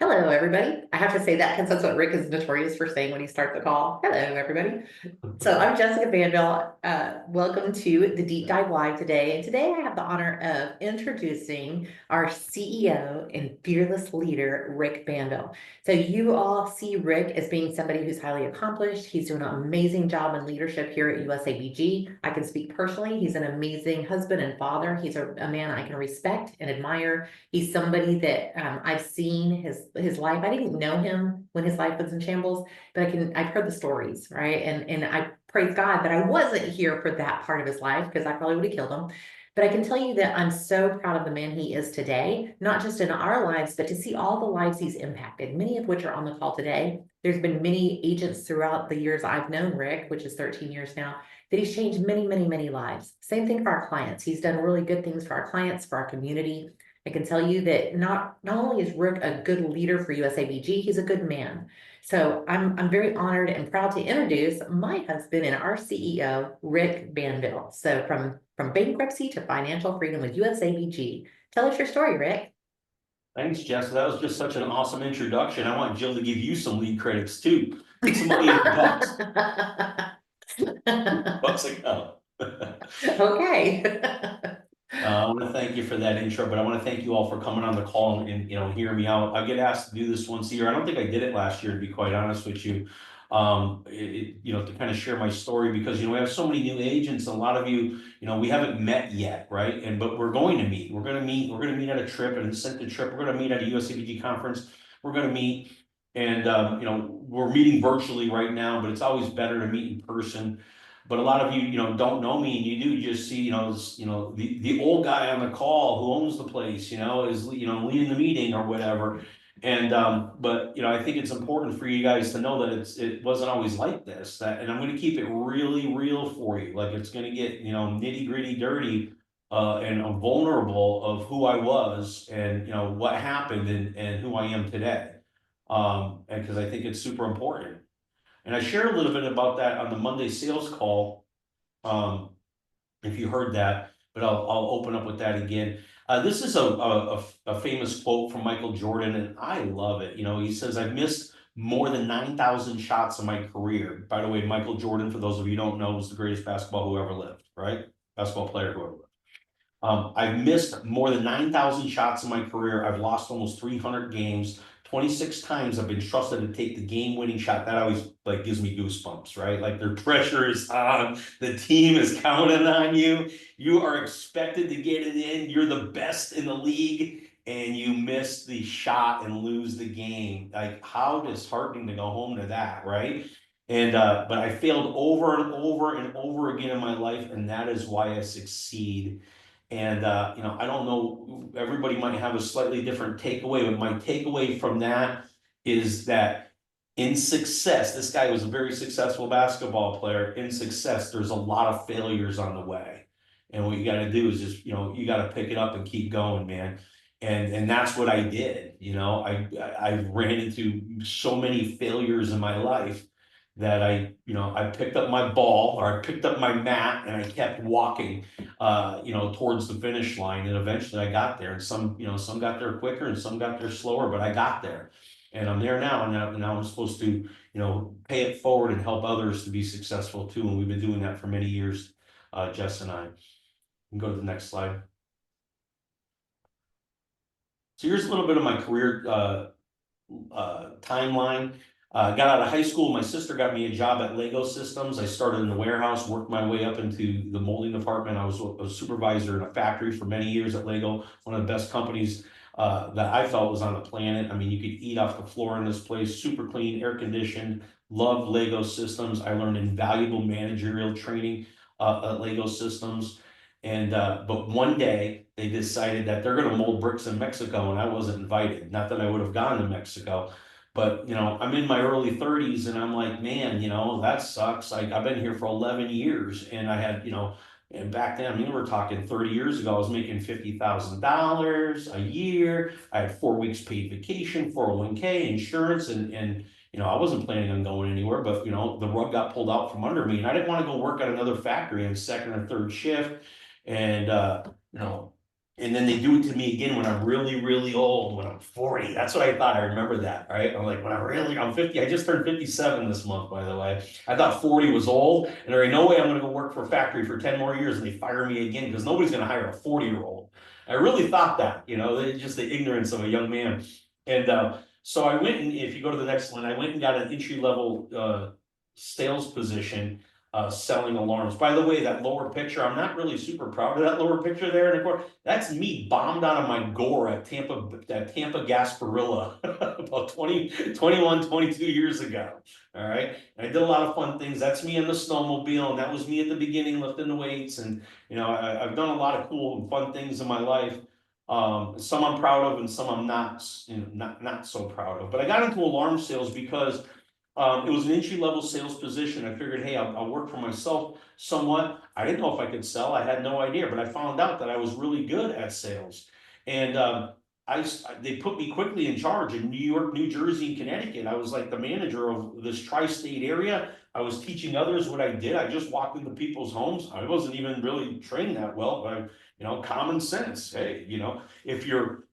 Hello, everybody. I have to say that because that's what Rick is notorious for saying when he starts the call. Hello, everybody. So I'm Jessica Banville. Welcome to the Deep Dive Live today. And today I have the honor of introducing our CEO and fearless leader, Rick Banville. So you all see Rick as being somebody who's highly accomplished. He's doing an amazing job in leadership here at USABG. I can speak personally. He's an amazing husband and father. He's a man I can respect and admire. He's somebody that I've seen his life. I didn't know him when his life was in shambles, but I've heard the stories, right? And I praise God that I wasn't here for that part of his life because I probably would have killed him. But I can tell you that I'm so proud of the man he is today, not just in our lives, but to see all the lives he's impacted, many of which are on the call today. There's been many agents throughout the years I've known Rick, which is 13 years now, that he's changed many, many, many lives. Same thing for our clients. He's done really good things for our clients, for our community. I can tell you that not only is Rick a good leader for USABG, he's a good man. So I'm very honored and proud to introduce my husband and our CEO, Rick Banville. So from bankruptcy to financial freedom with USABG. Tell us your story, Rick. Thanks, Jess. That was just such an awesome introduction. I want Jill to give you some lead credits too. Take some money in your bucks. Bucks account. Okay. I want to thank you for that intro, but I want to thank you all for coming on the call and hearing me out. I get asked to do this once a year. I don't think I did it last year, to be quite honest with you. To kind of share my story because we have so many new agents. A lot of you, we haven't met yet, right? But we're going to meet. We're going to meet. We're going to meet at a trip, an incentive trip. We're going to meet at a USCBG conference. We're going to meet, and we're meeting virtually right now, but it's always better to meet in person. But a lot of you, don't know me, and you do just see, the old guy on the call who owns the place, is leading the meeting or whatever. And but I think it's important for you guys to know that it wasn't always like this. And I'm going to keep it really real for you. Like it's going to get nitty gritty, dirty, and vulnerable of who I was and what happened and who I am today. And because I think it's super important. And I shared a little bit about that on the Monday sales call, um, if you heard that, but I'll open up with that again. This is a famous quote from Michael Jordan, and I love it. He says, I've missed more than 9,000 shots in my career. By the way, Michael Jordan, for those of you who don't know, was the greatest basketball who ever lived, right? Basketball player who ever lived. I've missed more than 9,000 shots in my career. I've lost almost 300 games. 26 times I've been trusted to take the game-winning shot. That always like gives me goosebumps, right? Like their pressure is on, the team is counting on you. You are expected to get it in. You're the best in the league, and you miss the shot and lose the game. Like how disheartening to go home to that, right? And but I failed over and over and over again in my life, and that is why I succeed. And I don't know, everybody might have a slightly different takeaway, but my takeaway from that is that in success, this guy was a very successful basketball player. In success, there's a lot of failures on the way. And what you got to do is just, you got to pick it up and keep going, man. And that's what I did. I ran into so many failures in my life that I picked up my ball or I picked up my mat and I kept walking towards the finish line. And eventually I got there. And some got there quicker and some got there slower, but I got there. And I'm there now. And now I'm supposed to, pay it forward and help others to be successful too. And we've been doing that for many years, Jess and I. You can go to the next slide. So here's a little bit of my career timeline. Got out of high school. My sister got me a job at Lego Systems. I started in the warehouse, worked my way up into the molding department. I was a supervisor in a factory for many years at Lego, one of the best companies that I felt was on the planet. I mean, you could eat off the floor in this place, super clean, air conditioned. Loved Lego Systems. I learned invaluable managerial training at Lego Systems. And but one day they decided that they're going to mold bricks in Mexico, and I wasn't invited. Not that I would have gone to Mexico, but I'm in my early 30s, and I'm like, man, that sucks. I've been here for 11 years, and I had, and back then, I mean, we're talking 30 years ago, I was making $50,000 a year. I had 4 weeks paid vacation, 401k, insurance, and I wasn't planning on going anywhere, but the rug got pulled out from under me, and I didn't want to go work at another factory on second or third shift. And you know, And then they do it to me again when I'm really, really old, when I'm 40. That's what I thought. I remember that, right? I'm like, I'm 50. I just turned 57 this month, by the way. I thought 40 was old, and there ain't no way I'm gonna go work for a factory for 10 more years and they fire me again because nobody's gonna hire a 40-year-old. I really thought that, just the ignorance of a young man. And so I went and if you go to the next one, I went and got an entry level sales position selling alarms. By the way, that lower picture, I'm not really super proud of that lower picture there in the corner. That's me bombed out of my gore at Tampa Gasparilla about 22 years ago. All right. And I did a lot of fun things. That's me in the snowmobile, and that was me at the beginning lifting the weights. And I've done a lot of cool and fun things in my life. Some I'm proud of, and some I'm not, not so proud of. But I got into alarm sales because it was an entry level sales position. I figured, hey, I'll work for myself somewhat. I didn't know if I could sell. I had no idea, but I found out that I was really good at sales. And they put me quickly in charge in New York, New Jersey, and Connecticut. I was like the manager of this tri-state area. I was teaching others what I did. I just walked into people's homes. I wasn't even really trained that well, but common sense. Hey,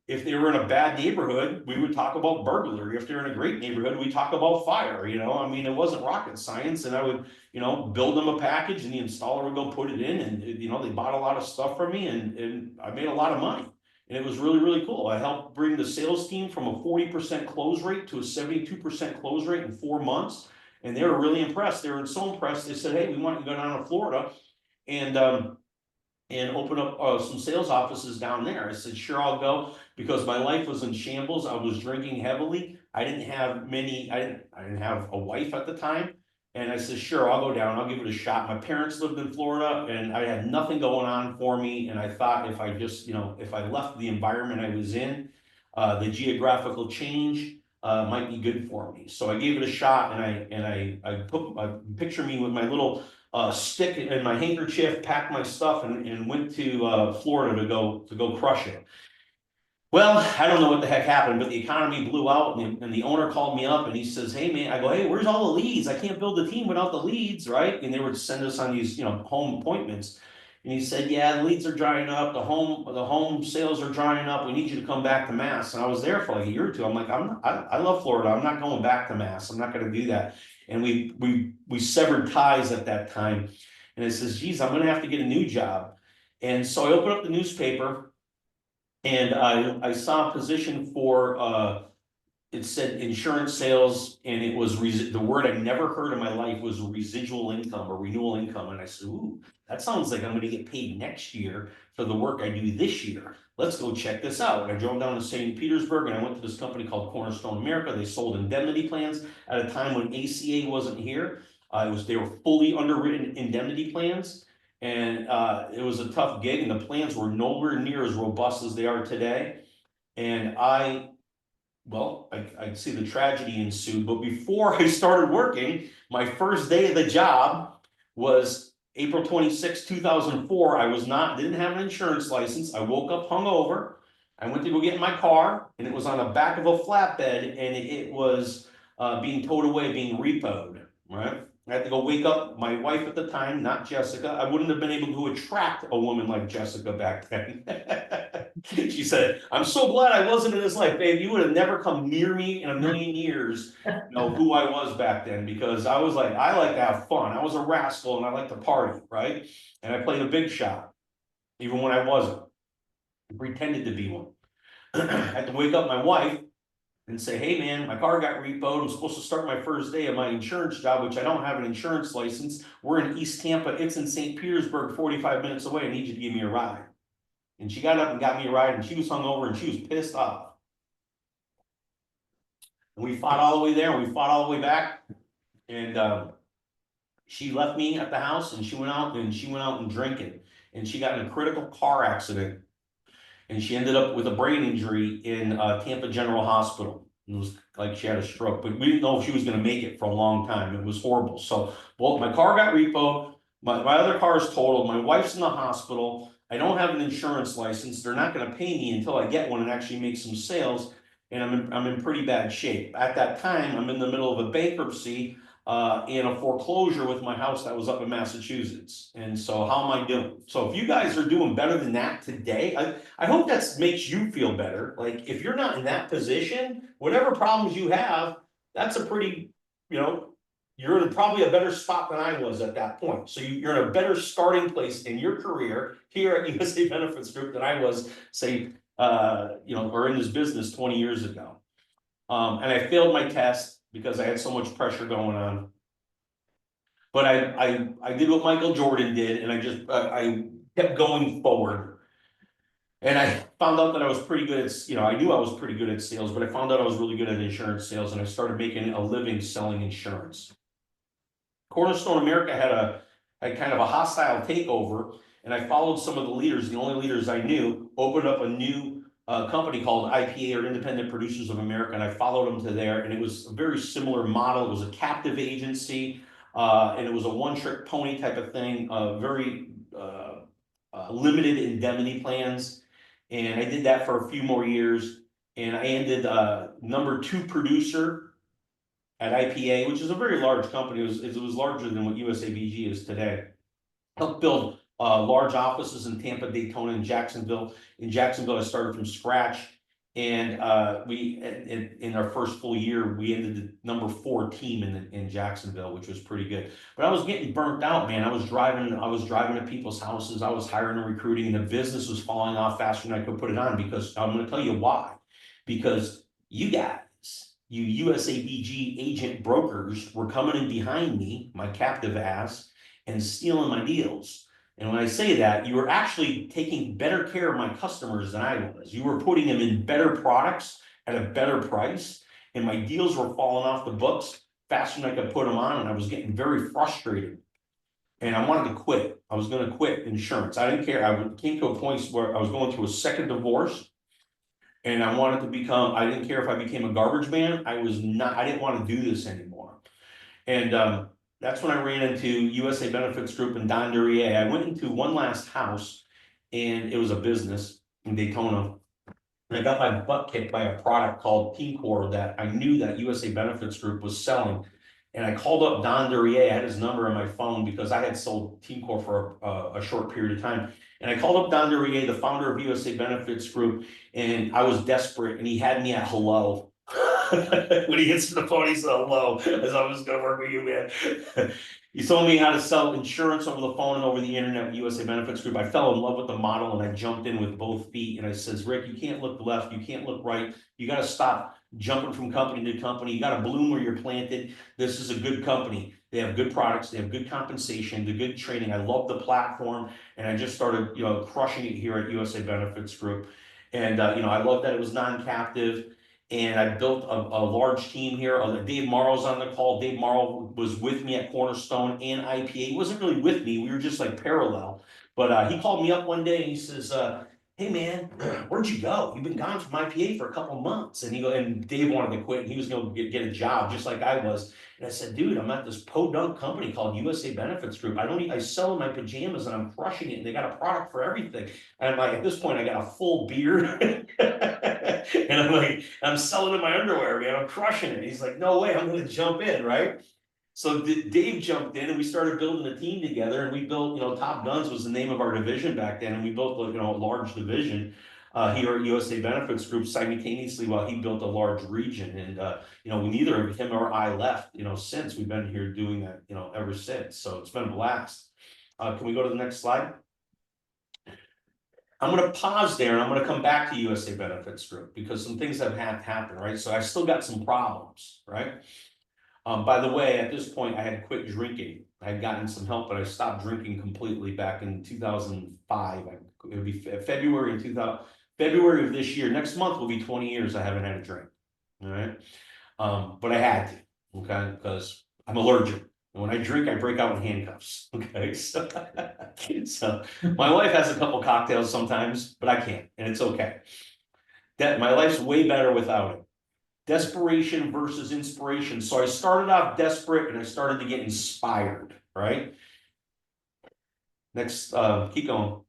if they were in a bad neighborhood, we would talk about burglary. If they're in a great neighborhood, we talk about fire. I mean, it wasn't rocket science. And I would, build them a package, and the installer would go put it in, and they bought a lot of stuff from me, and I made a lot of money. And it was really, really cool. I helped bring the sales team from a 40% close rate to a 72% close rate in 4 months. And they were really impressed. They were so impressed. They said, hey, we want you to go down to Florida and open up some sales offices down there. I said, sure, I'll go, because my life was in shambles. I was drinking heavily. I didn't have a wife at the time. And I said, sure, I'll go down. I'll give it a shot. My parents lived in Florida, and I had nothing going on for me. And I thought if I just, if I left the environment I was in, the geographical change might be good for me. So I gave it a shot, and I picture me with my little stick in my handkerchief, packed my stuff, and went to Florida to go crush it. Well, I don't know what the heck happened, but the economy blew out, and the owner called me up, and he says, hey man, I go, hey, where's all the leads? I can't build the team without the leads, right? And they would send us on these, home appointments. And he said, yeah, the leads are drying up, the home sales are drying up. We need you to come back to Mass. And I was there for like a year or two. I'm like, I love Florida. I'm not going back to Mass. I'm not going to do that. And we severed ties at that time. And it says, geez, I'm going to have to get a new job. And so I opened up the newspaper, and I saw a position for it said insurance sales, and it was the word I never heard in my life was residual income or renewal income. And I said, ooh, that sounds like I'm going to get paid next year for the work I do this year. Let's go check this out. And I drove down to St. Petersburg, and I went to this company called Cornerstone America. They sold indemnity plans at a time when ACA wasn't here. They were fully underwritten indemnity plans. And it was a tough gig, and the plans were nowhere near as robust as they are today. And I see the tragedy ensued, but before I started working, my first day of the job was April 26, 2004. Didn't have an insurance license. I woke up hungover. I went to go get in my car, and it was on the back of a flatbed, and it was being towed away, being repoed, right? I had to go wake up my wife at the time, not Jessica. I wouldn't have been able to attract a woman like Jessica back then. She said, I'm so glad I wasn't in this life, babe. You would have never come near me in a million years, who I was back then, because I was like, I like to have fun. I was a rascal, and I like to party, right? And I played a big shot, even when I wasn't. I pretended to be one. I had to wake up my wife and say, hey man, my car got repoed. I'm supposed to start my first day of my insurance job, which I don't have an insurance license. We're in East Tampa. It's in St. Petersburg, 45 minutes away. I need you to give me a ride. And she got up and got me a ride, and she was hungover, and she was pissed off. And we fought all the way there, and we fought all the way back. And she left me at the house, and she went out and drinking. And she got in a critical car accident, and she ended up with a brain injury in Tampa General Hospital. It was like she had a stroke, but we didn't know if she was going to make it for a long time. It was horrible. So, well, my car got repoed. My other car is totaled. My wife's in the hospital. I don't have an insurance license. They're not going to pay me until I get one and actually make some sales. And I'm in pretty bad shape. At that time, I'm in the middle of a bankruptcy. in a foreclosure with my house that was up in Massachusetts. And so how am I doing? So if you guys are doing better than that today, I hope that makes you feel better. Like if you're not in that position, whatever problems you have, that's a pretty, you know, you're in probably a better spot than I was at that point. So you're in a better starting place in your career here at USA Benefits Group than I was, say, or in this business 20 years ago. And I failed my test because I had so much pressure going on. But I did what Michael Jordan did, and I kept going forward. And I found out that I was pretty good at, I knew I was pretty good at sales, but I found out I was really good at insurance sales, and I started making a living selling insurance. Cornerstone America had kind of a hostile takeover, and I followed some of the leaders, the only leaders I knew, opened up a new company called IPA, or Independent Producers of America, and I followed them to there, and it was a very similar model. It was a captive agency, and it was a one-trick pony type of thing, very limited indemnity plans, and I did that for a few more years, and I ended #2 producer at IPA, which is a very large company. It was larger than what USABG is today. Helped build large offices in Tampa, Daytona, and Jacksonville. In Jacksonville, I started from scratch, and we in our first full year, we ended the #4 team in Jacksonville, which was pretty good. But I was getting burnt out, man. I was driving to people's houses. I was hiring and recruiting, and the business was falling off faster than I could put it on. Because I'm going to tell you why. Because you guys, you USABG agent brokers, were coming in behind me, my captive ass, and stealing my deals. And when I say that, you were actually taking better care of my customers than I was. You were putting them in better products at a better price, and my deals were falling off the books faster than I could put them on, and I was getting very frustrated. And I wanted to quit. I was going to quit insurance. I didn't care. I came to a point where I was going through a second divorce, and I wanted to become, I didn't care if I became a garbage man. I didn't want to do this anymore. And that's when I ran into USA Benefits Group and Don Duryea. I went into one last house, and it was a business in Daytona. And I got my butt kicked by a product called Team Core that I knew that USA Benefits Group was selling. And I called up Don Duryea. I had his number on my phone because I had sold Team Core for a short period of time. And I called up Don Duryea, the founder of USA Benefits Group, and I was desperate, and he had me at hello. When he answered the phone, he said hello, as I was going to work with you, man. He told me how to sell insurance over the phone and over the internet with USA Benefits Group. I fell in love with the model, and I jumped in with both feet. And I says, Rick, you can't look left, you can't look right. You got to stop jumping from company to company. You got to bloom where you're planted. This is a good company. They have good products. They have good compensation, the good training. I love the platform, and I just started, crushing it here at USA Benefits Group. And I love that it was non-captive. And I built a large team here. Dave Morrow's on the call. Dave Morrow was with me at Cornerstone and IPA. He wasn't really with me. We were just like parallel. But he called me up one day and he says, hey man, where'd you go? You've been gone from IPA for a couple of months. And Dave wanted to quit, and he was going to get a job just like I was. And I said, dude, I'm at this podunk company called USA Benefits Group. I sell in my pajamas, and I'm crushing it. And they got a product for everything. And I'm like, at this point, I got a full beard. And I'm like, I'm selling in my underwear, man. I'm crushing it. He's like, no way, I'm going to jump in, right? So Dave jumped in, and we started building a team together, and we built, Top Guns was the name of our division back then, and we built, a large division here at USA Benefits Group simultaneously while he built a large region. And we neither of him or I left, since. We've been here doing that, ever since. So it's been a blast. Can we go to the next slide? I'm going to pause there, and I'm going to come back to USA Benefits Group because some things have happened, right? So I still got some problems, right? By the way, at this point, I had quit drinking. I had gotten some help, but I stopped drinking completely back in 2005. It would be February of this year. Next month will be 20 years I haven't had a drink. All right. But I had to, okay, because I'm allergic. And when I drink, I break out in handcuffs. Okay. So my wife has a couple cocktails sometimes, but I can't, and it's okay. That my life's way better without it. Desperation versus inspiration. So I started off desperate, and I started to get inspired, right? Next, keep going.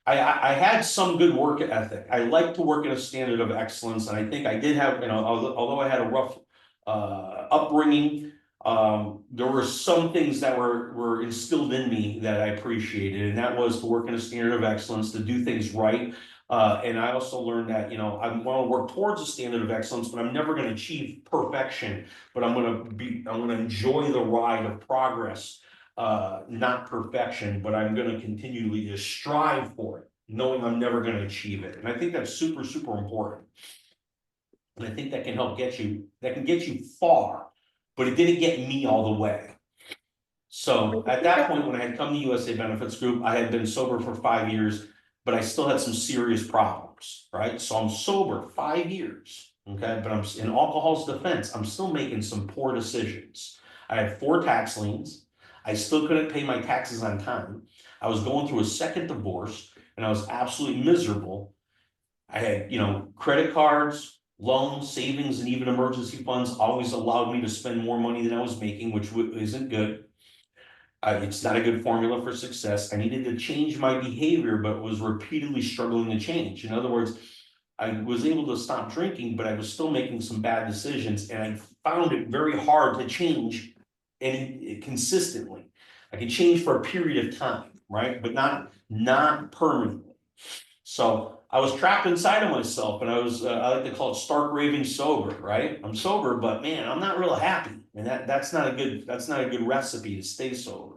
I had some good work ethic. I like to work at a standard of excellence, and I think I did have, although I had a rough upbringing, there were some things that were instilled in me that I appreciated, and that was to work in a standard of excellence, to do things right. And I also learned that, you know, I want to work towards a standard of excellence, but I'm never going to achieve perfection. But I'm going to enjoy the ride of progress, not perfection, but I'm going to continually to strive for it, knowing I'm never going to achieve it. And I think that's super, super important. And I think that can help get you, that can get you far, but it didn't get me all the way. So at that point, when I had come to USA Benefits Group, I had been sober for 5 years, but I still had some serious problems, right? So I'm sober 5 years, okay? But I'm in alcohol's defense, I'm still making some poor decisions. I had 4 tax liens. I still couldn't pay my taxes on time. I was going through a second divorce, and I was absolutely miserable. I had, you know, credit cards, loans, savings, and even emergency funds always allowed me to spend more money than I was making, which isn't good. It's not a good formula for success. I needed to change my behavior, but was repeatedly struggling to change. In other words, I was able to stop drinking, but I was still making some bad decisions, and I found it very hard to change consistently. I could change for a period of time, right? But not permanently. So I was trapped inside of myself, and I like to call it stark raving sober, right? I'm sober, but man, I'm not real happy. And that's not a good recipe to stay sober.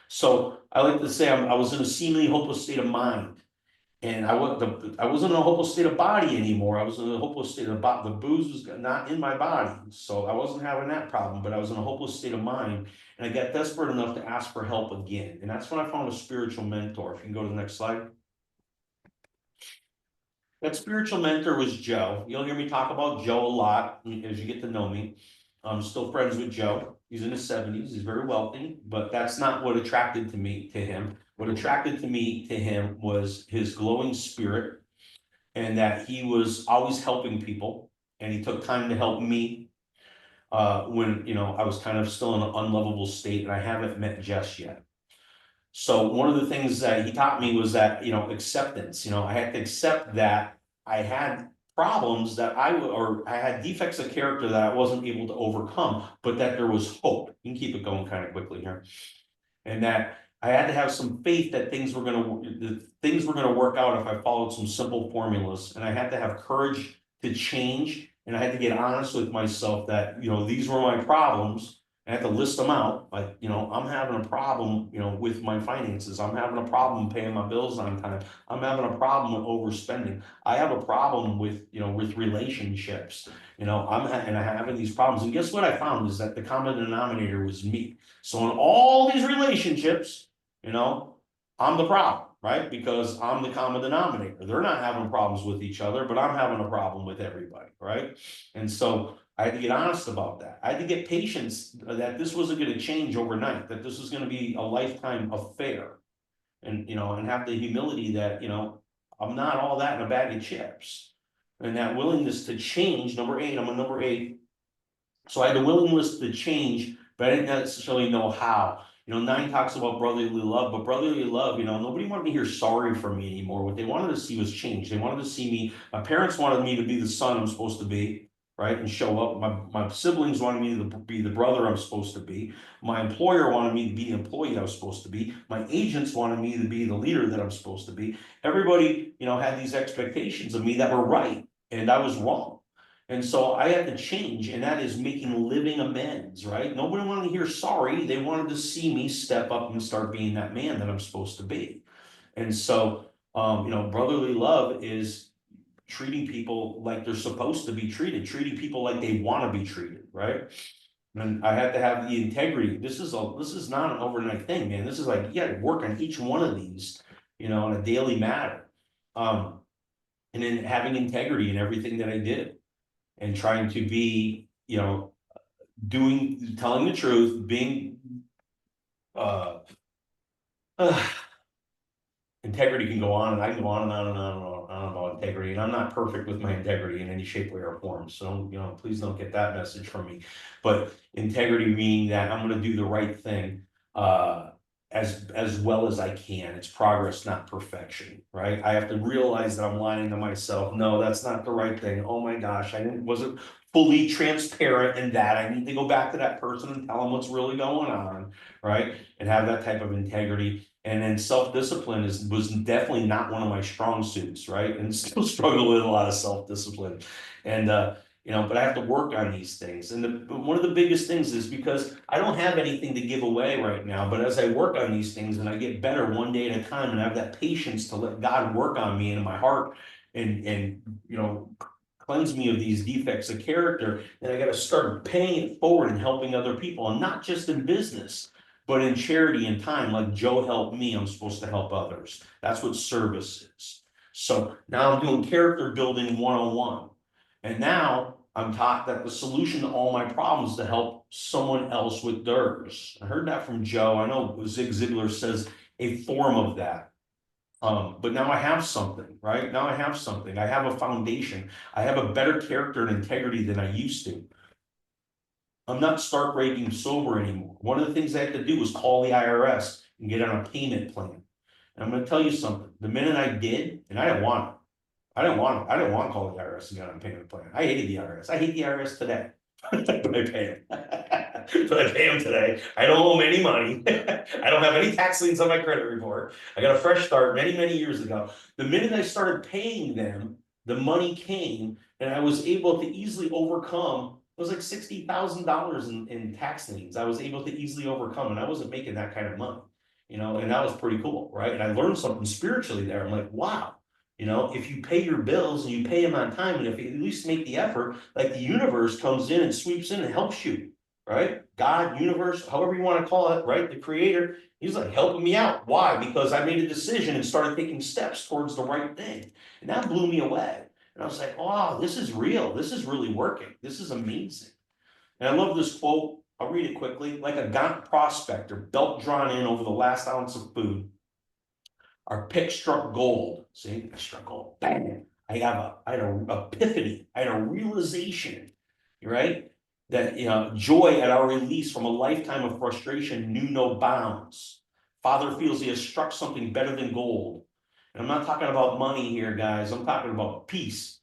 So I like to say I was in a seemingly hopeless state of mind. And I wasn't in a hopeless state of body anymore. I was in a hopeless state of body. The booze was not in my body. So I wasn't having that problem, but I was in a hopeless state of mind. And I got desperate enough to ask for help again. And that's when I found a spiritual mentor. If you can go to the next slide. That spiritual mentor was Joe. You'll hear me talk about Joe a lot as you get to know me. I'm still friends with Joe. He's in his 70s. He's very wealthy, but that's not what attracted to me to him. What attracted to me to him was his glowing spirit, and that he was always helping people, and he took time to help me when, you know, I was kind of still in an unlovable state, and I haven't met Jess yet. So one of the things that he taught me was that, you know, acceptance. You know, I had to accept that I had problems that or I had defects of character that I wasn't able to overcome, but that there was hope. You can keep it going kind of quickly here. And that I had to have some faith that things were gonna work out if I followed some simple formulas. And I had to have courage to change. And I had to get honest with myself that, you know, these were my problems. I had to list them out, like, you know, I'm having a problem, you know, with my finances. I'm having a problem paying my bills on time. I'm having a problem with overspending. I have a problem with, you know, with relationships. You know, I'm having these problems. And guess what I found is that the common denominator was me. So in all these relationships, you know, I'm the problem, right? Because I'm the common denominator. They're not having problems with each other, but I'm having a problem with everybody, right? And so I had to get honest about that. I had to get patience that this wasn't going to change overnight, that this was going to be a lifetime affair. And, you know, and have the humility that, you know, I'm not all that in a bag of chips. And that willingness to change, number 8, I'm a number 8. So I had the willingness to change, but I didn't necessarily know how. You know, 9 talks about brotherly love, but brotherly love, you know, nobody wanted to hear sorry from me anymore. What they wanted to see was change. They wanted to see me, my parents wanted me to be the son I'm supposed to be, right? And show up. My siblings wanted me to be the brother I'm supposed to be. My employer wanted me to be the employee I was supposed to be. My agents wanted me to be the leader that I'm supposed to be. Everybody, you know, had these expectations of me that were right, and I was wrong. And so I had to change, and that is making living amends, right? Nobody wanted to hear sorry. They wanted to see me step up and start being that man that I'm supposed to be. And so, you know, brotherly love is treating people like they're supposed to be treated, treating people like they want to be treated, right? And I had to have the integrity. This is not an overnight thing, man. This is like, you got to work on each one of these, you know, on a daily matter. And then having integrity in everything that I did, and trying to be, you know, telling the truth, being, uh, integrity can go on, and I can go on and on and on and on about integrity, and I'm not perfect with my integrity in any shape, way, or form. So, you know, please don't get that message from me. But integrity meaning that I'm going to do the right thing, as well as I can. It's progress, not perfection, right? I have to realize that I'm lying to myself. No, that's not the right thing. Oh my gosh, wasn't fully transparent in that. I need to go back to that person and tell them what's really going on, right? And have that type of integrity. And then self-discipline was definitely not one of my strong suits, right? And still struggle with a lot of self-discipline. And but I have to work on these things. And one of the biggest things is because I don't have anything to give away right now, but as I work on these things and I get better one day at a time and I have that patience to let God work on me and my heart and cleanse me of these defects of character, then I got to start paying it forward and helping other people, and not just in business, but in charity and time. Like Joe helped me, I'm supposed to help others. That's what service is. So now I'm doing character building 101. And now I'm taught that the solution to all my problems is to help someone else with theirs. I heard that from Joe. I know Zig Ziglar says a form of that. But now I have something, right? Now I have something. I have a foundation. I have a better character and integrity than I used to. I'm not stark raving sober anymore. One of the things I had to do was call the IRS and get on a payment plan. And I'm going to tell you something. The minute I did, and I didn't want it. I didn't want to call the IRS and get on a payment plan. I hated the IRS. I hate the IRS today. But I pay them. But I pay them today. I don't owe them any money. I don't have any tax liens on my credit report. I got a fresh start many, many years ago. The minute I started paying them, the money came, and I was able to easily overcome. It was like $60,000 in tax liens. I was able to easily overcome, and I wasn't making that kind of money, and that was pretty cool, right? And I learned something spiritually there. I'm like, wow. If you pay your bills and you pay them on time, and if you at least make the effort, like the universe comes in and sweeps in and helps you, right? God, universe, however you want to call it, right? The creator, he's like helping me out. Why? Because I made a decision and started taking steps towards the right thing. And that blew me away. And I was like, oh, this is real. This is really working. This is amazing. And I love this quote. I'll read it quickly. Like a gaunt prospector, belt drawn in over the last ounce of food, our pick struck gold. See, I struck gold. Bang. I had a epiphany. I had a realization, right? That joy at our release from a lifetime of frustration knew no bounds. Father feels he has struck something better than gold. And I'm not talking about money here, guys. I'm talking about peace.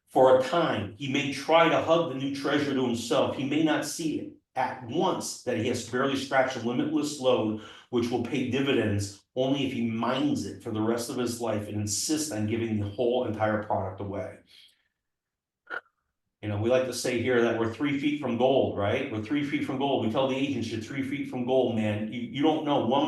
For a time, he may try to hug the new treasure to himself. He may not see it at once that he has barely scratched a limitless load, which will pay dividends only if he mines it for the rest of his life and insists on giving the whole entire product away. We like to say here that we're 3 feet from gold, right? We're 3 feet from gold. We tell the agents you're 3 feet from gold, man. You don't know. One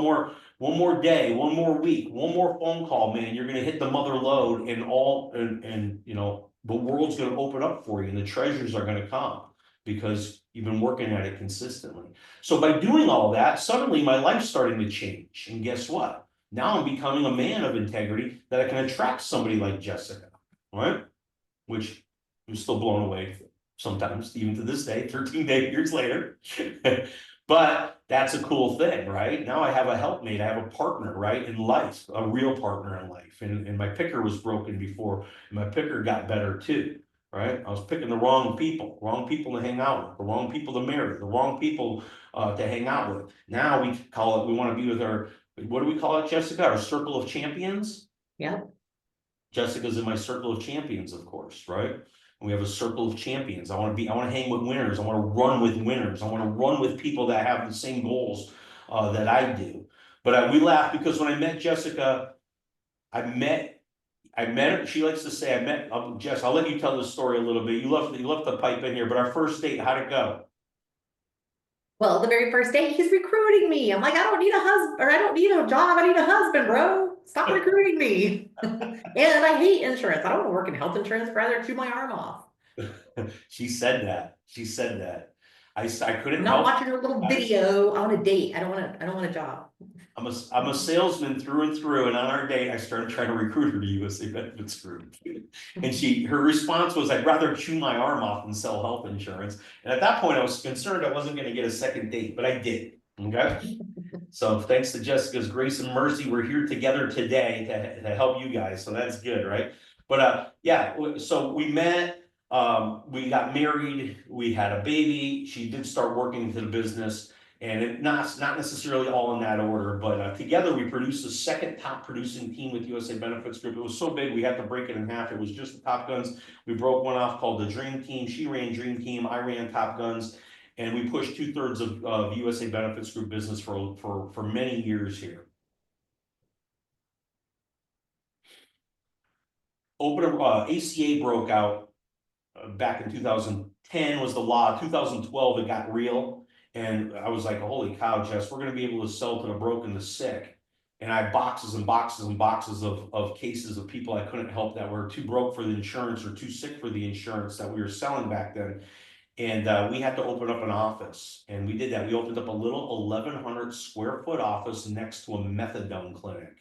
more day, one more week, one more phone call, man. You're gonna hit the mother lode, and the world's gonna open up for you, and the treasures are gonna come because you've been working at it consistently. So by doing all that, suddenly my life's starting to change. And guess what? Now I'm becoming a man of integrity that I can attract somebody like Jessica, right? Which I'm still blown away sometimes, even to this day, 13 years later. But that's a cool thing, right? Now I have a helpmate, I have a partner, right, in life, a real partner in life. And my picker was broken before, and my picker got better too, right? I was picking the wrong people to hang out with, the wrong people to marry, the wrong people to hang out with. Now we want to be with our, what do we call it, Jessica? Our circle of champions? Yeah. Jessica's in my circle of champions, of course, right? And we have a circle of champions. I want to hang with winners. I want to run with winners. I want to run with people that have the same goals that I do. But we laugh because when I met Jessica, I met her. She likes to say, Jess, I'll let you tell the story a little bit. You love to pipe in here, but our first date, how'd it go? Well, the very first day, he's recruiting me. I'm like, I don't need a husband, or I don't need a job. I need a husband, bro. Stop recruiting me. And I hate insurance. I don't want to work in health insurance. I'd rather chew my arm off. She said that. She said that. I couldn't I'm not help. watching a little video on a date. I don't want a job. I'm a salesman through and through, and on our date, I started trying to recruit her to USA Benefits Group. And her response was, I'd rather chew my arm off than sell health insurance. And at that point, I was concerned I wasn't going to get a second date, but I did. Okay. So thanks to Jessica's grace and mercy, we're here together today to help you guys. So that's good, right? But yeah, so we met, we got married, we had a baby. She did start working into the business. And not necessarily all in that order, but together we produced the second top producing team with USA Benefits Group. It was so big we had to break it in half. It was just the Top Guns. We broke one off called the Dream Team. She ran Dream Team, I ran Top Guns, and we pushed 2/3 of USA Benefits Group business for many years here. ACA broke out back in 2010 was the law. 2012 it got real, and I was like, holy cow, Jess, we're going to be able to sell to the broke and the sick. And I had boxes and boxes and boxes of cases of people I couldn't help that were too broke for the insurance or too sick for the insurance that we were selling back then. And we had to open up an office, and we did that. We opened up a little 1,100 square foot office next to a methadone clinic.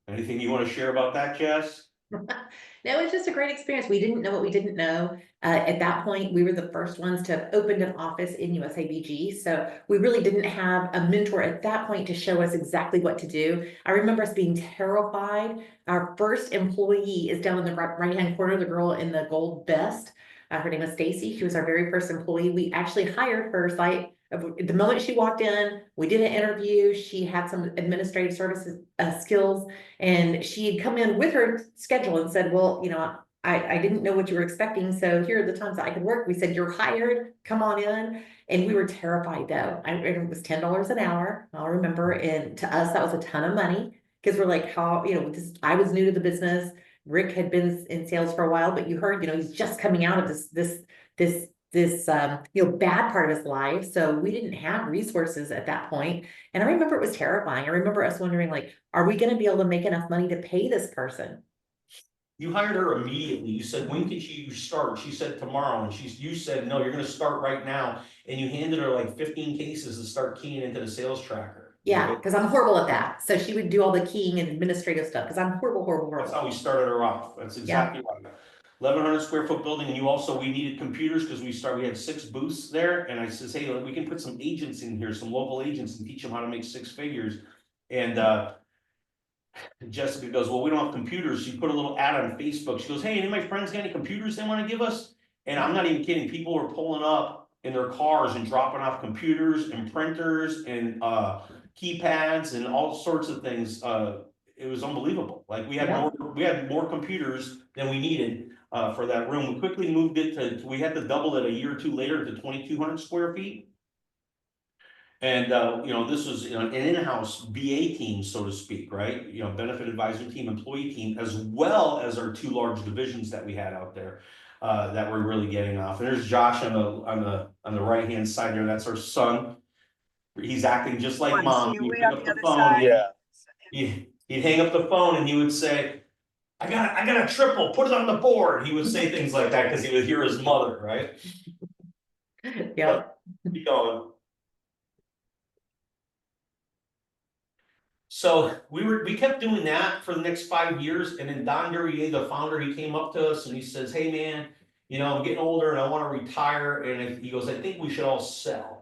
Anything you want to share about that, Jess? No, it was just a great experience. We didn't know what we didn't know. At that point, we were the first ones to have opened an office in USABG. So we really didn't have a mentor at that point to show us exactly what to do. I remember us being terrified. Our first employee is down in the right-hand corner, the girl in the gold vest. Her name was Stacy. She was our very first employee. We actually hired her site. The moment she walked in, we did an interview. She had some administrative services skills, and she had come in with her schedule and said, well, you know, I didn't know what you were expecting, so here are the times that I could work. We said, you're hired, come on in. And we were terrified though. It was $10 an hour, I'll remember. And to us, that was a ton of money, because we're like, how, you know, I was new to the business. Rick had been in sales for a while, but you heard, you know, he's just coming out of this you know, bad part of his life. So we didn't have resources at that point. And I remember it was terrifying. I remember us wondering, like, are we going to be able to make enough money to pay this person? You hired her immediately. You said, when could you start? She said tomorrow. And you said, no, you're going to start right now. And you handed her like 15 cases to start keying into the sales tracker. Yeah, because I'm horrible at that. So she would do all the keying and administrative stuff, because I'm horrible. That's how we started her off. That's exactly right. 1,100 square foot building. And we needed computers because we had 6 booths there. And I says, hey, we can put some agents in here, some local agents, and teach them how to make 6 figures. And Jessica goes, well, we don't have computers. She put a little ad on Facebook. She goes, hey, any of my friends got any computers they want to give us? And I'm not even kidding. People were pulling up in their cars and dropping off computers and printers and keypads and all sorts of things. It was unbelievable. Like we had more computers than we needed for that room. We quickly moved it we had to double it a year or two later to 2,200 square feet. And, you know, this was, you know, an in-house BA team, so to speak, right? You know, benefit advisory team, employee team, as well as our 2 large divisions that we had out there that we're really getting off. And there's Josh on the right-hand side there. That's our son. He's acting just like mom. He'd pick up the phone. Yeah. He'd hang up the phone and he would say, I got a triple, put it on the board. He would say things like that because he would hear his mother, right? Yeah. Keep going. So we kept doing that for the next 5 years, and then Don Duryea, the founder, he came up to us and he says, hey man, you know, I'm getting older and I want to retire. And he goes, I think we should all sell.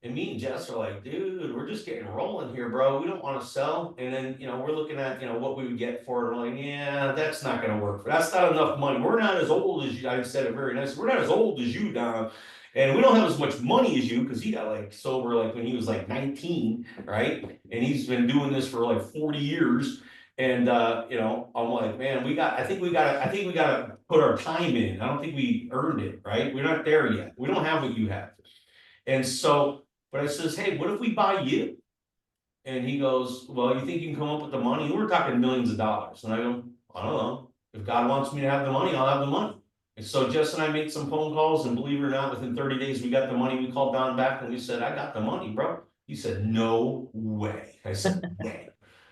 And me and Jess are like, dude, we're just getting rolling here, bro. We don't want to sell. And then, you know, we're looking at, you know, what we would get for it. We're like, yeah, that's not going to work. That's not enough money. We're not as old as you. I said it very nice. We're not as old as you, Don. And we don't have as much money as you, because he got like sober like when he was like 19, right? And he's been doing this for like 40 years. And you know, I'm like, man, I think we gotta put our time in. I don't think we earned it, right? We're not there yet. We don't have what you have. And so, but I says, hey, what if we buy you? And he goes, well, you think you can come up with the money? We're talking millions of dollars. And I go, I don't know. If God wants me to have the money, I'll have the money. And so Jess and I made some phone calls, and believe it or not, within 30 days, we got the money. We called Don back and we said, I got the money, bro. He said, no way. I said, way.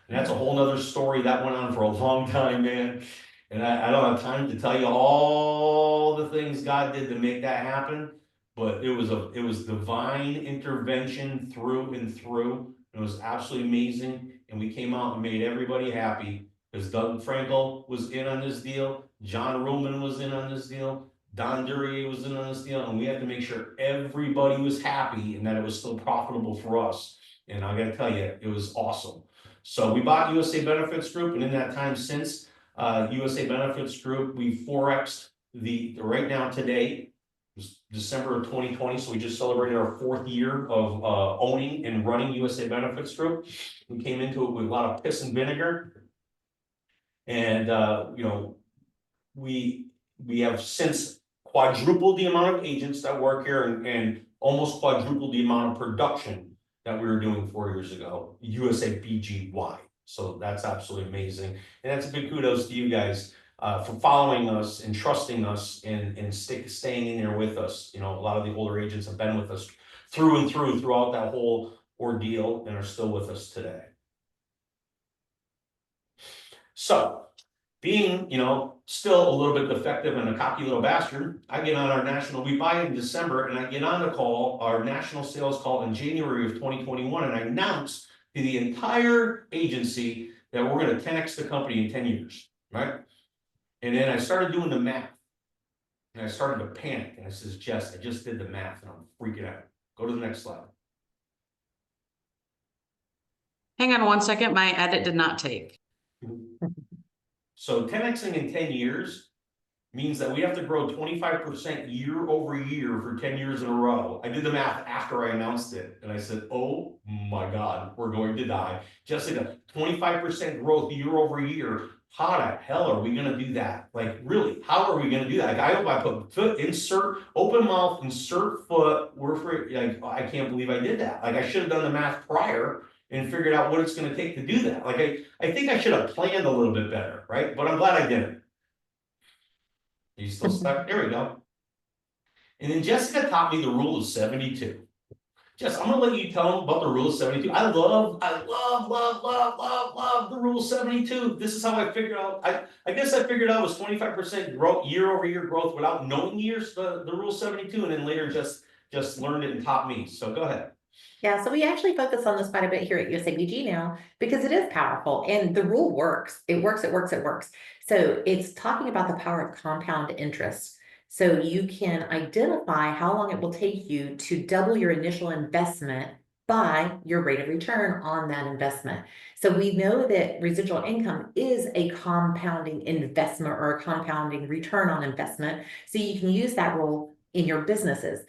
And that's a whole nother story that went on for a long time, man. And I don't have time to tell you all the things God did to make that happen. But it was divine intervention through and through. It was absolutely amazing. And we came out and made everybody happy, because Doug Frankel was in on this deal. John Ruhlman was in on this deal. Don Duryea was in on this deal. And we had to make sure everybody was happy and that it was still profitable for us. And I got to tell you, it was awesome. So we bought USA Benefits Group. And in that time since USA Benefits Group, we 4x'd right now today, was December of 2020, so we just celebrated our 4th year of owning and running USA Benefits Group. We came into it with a lot of piss and vinegar. And you know, we have since quadrupled the amount of agents that work here and almost quadrupled the amount of production that we were doing 4 years ago, USA BGY. So that's absolutely amazing. And that's a big kudos to you guys for following us and trusting us and staying in there with us. You know, a lot of the older agents have been with us through and through throughout that whole ordeal and are still with us today. So, being, you know, still a little bit defective and a cocky little bastard, I get on our national, we buy in December, and I get on the call, our national sales call in January of 2021, and I announce to the entire agency that we're gonna 10x the company in 10 years, right? And then I started doing the math, and I started to panic, and I says, Jess, I just did the math, and I'm freaking out. Go to the next slide. Hang on 1 second, my edit did not take. So 10xing in 10 years means that we have to grow 25% year over year for 10 years in a row. I did the math after I announced it, and I said, oh my God, we're going to die. Jessica, 25% growth year over year. How the hell are we gonna do that? Like, really, how are we gonna do that? Like, I hope I put foot, insert, open mouth, insert foot, we're free. Like, I can't believe I did that. Like, I should have done the math prior and figured out what it's gonna take to do that. Like, I think I should have planned a little bit better, right? But I'm glad I didn't. You still stuck? There we go. And then Jessica taught me the rule of 72. Jess, I'm gonna let you tell them about the rule of 72. I love the rule of 72. This is how I figured out. I guess I figured out it was 25% growth, year over year growth without knowing years, the rule of 72, and then later just learned it and taught me. So go ahead. Yeah, so we actually focus on this quite a bit here at USABG now because it is powerful and the rule works. It works, it works, it works. So it's talking about the power of compound interest. So you can identify how long it will take you to double your initial investment by your rate of return on that investment. So we know that residual income is a compounding investment or a compounding return on investment. So you can use that rule in your businesses.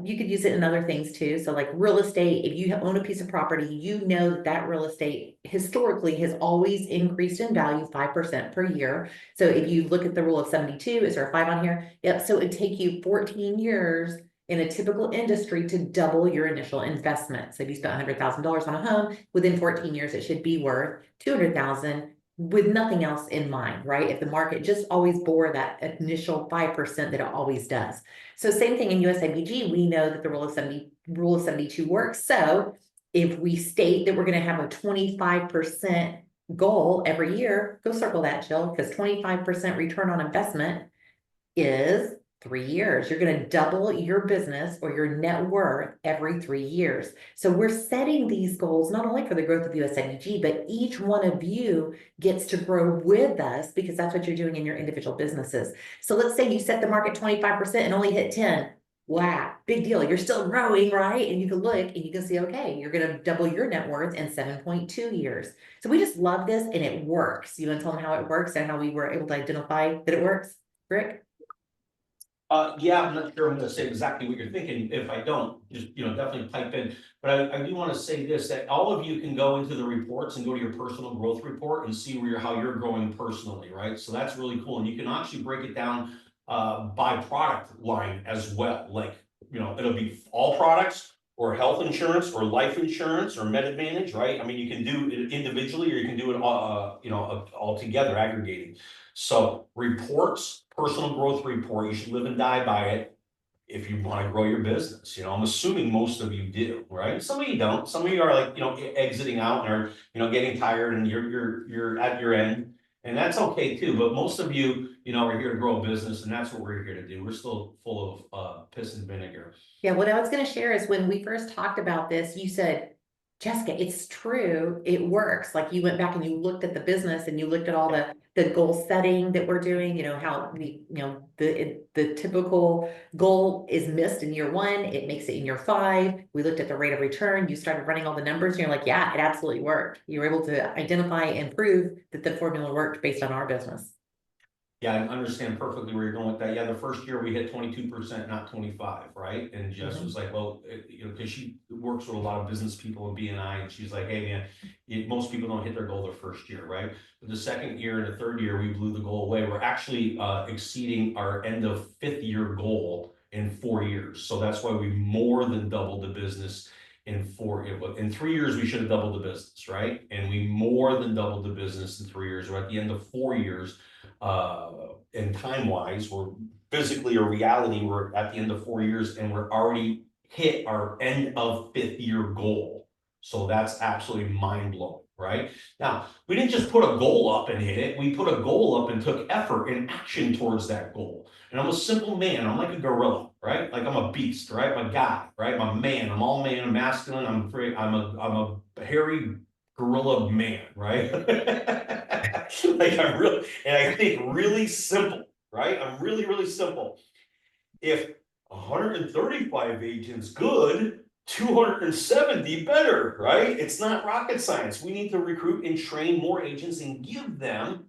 You could use it in other things too. So like real estate, if you own a piece of property, you know that that real estate historically has always increased in value 5% per year. So if you look at the rule of 72, is there a 5 on here? Yep, so it'd take you 14 years in a typical industry to double your initial investment. So if you spent $100,000 on a home, within 14 years, it should be worth $200,000 with nothing else in mind, right? If the market just always bore that initial 5% that it always does. So same thing in USABG, we know that the rule of 72 works. So if we state that we're going to have a 25% goal every year, go circle that, Jill, because 25% return on investment is 3 years. You're going to double your business or your net worth every 3 years. So we're setting these goals not only for the growth of USABG, but each one of you gets to grow with us because that's what you're doing in your individual businesses. So let's say you set the market 25% and only hit 10. Wow, big deal. You're still growing, right? And you can look and you can see, okay, you're going to double your net worth in 7.2 years. So we just love this and it works. You want to tell them how it works and how we were able to identify that it works, Rick? Yeah, I'm not sure I'm gonna say exactly what you're thinking. If I don't, just, you know, definitely type in. But I do wanna say this, that all of you can go into the reports and go to your personal growth report and see how you're growing personally, right? So that's really cool. And you can actually break it down by product line as well. Like, you know, it'll be all products or health insurance or life insurance or Med Advantage, right? I mean, you can do it individually or you can do it all together, aggregating. So reports, personal growth report, you should live and die by it if you want to grow your business. You know, I'm assuming most of you do, right? Some of you don't. Some of you are like, you know, exiting out and are, you know, getting tired and you're at your end. And that's okay too. But most of you, you know, are here to grow a business, and that's what we're here to do. We're still full of piss and vinegar. Yeah, what I was going to share is when we first talked about this, you said, Jessica, it's true, it works. Like you went back and you looked at the business and you looked at all the goal setting that we're doing, you know, how we, you know, the typical goal is missed in year 1, it makes it in year 5. We looked at the rate of return, you started running all the numbers, and you're like, yeah, it absolutely worked. You were able to identify and prove that the formula worked based on our business. Yeah, I understand perfectly where you're going with that. Yeah, the first year we hit 22%, not 25, right? And Jess was like, well, you know, because she works with a lot of business people in BNI, and she's like, hey, man, most people don't hit their goal their first year, right? But the second year and the third year, we blew the goal away. We're actually exceeding our end of fifth year goal in 4 years. So that's why we more than doubled the business in 3 years. We should have doubled the business, right? And we more than doubled the business in 3 years. We're at the end of 4 years. And time wise, we're physically or reality, we're at the end of 4 years and we're already hit our end of fifth year goal. So that's absolutely mind blowing, right? Now, we didn't just put a goal up and hit it. We put a goal up and took effort and action towards that goal. And I'm a simple man. I'm like a gorilla, right? Like I'm a beast, right? I'm a guy, right? I'm a man. I'm all man. I'm masculine. I'm a hairy gorilla man, right? Like I'm really, and I think really simple, right? I'm really, really simple. If 135 agents good, 270 better, right? It's not rocket science. We need to recruit and train more agents and give them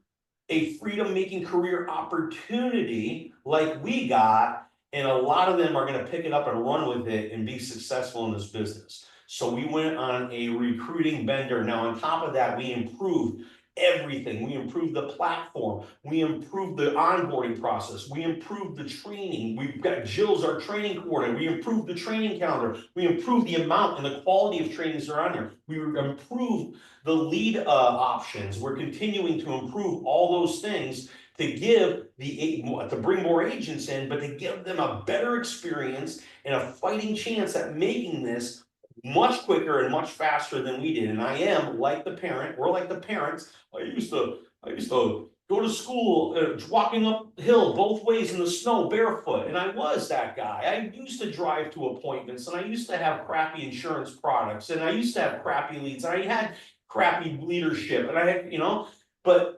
a freedom making career opportunity like we got. And a lot of them are going to pick it up and run with it and be successful in this business. So we went on a recruiting bender. Now, on top of that, we improved everything. We improved the platform. We improved the onboarding process. We improved the training. We've got Jill's our training coordinator. We improved the training calendar. We improved the amount and the quality of trainings that are on there. We improved the lead options. We're continuing to improve all those things to give to bring more agents in, but to give them a better experience and a fighting chance at making this much quicker and much faster than we did. And I am like the parent, we're like the parents. I used to go to school walking uphill both ways in the snow barefoot. And I was that guy. I used to drive to appointments and I used to have crappy insurance products and I used to have crappy leads. I had crappy leadership and I had, you know, but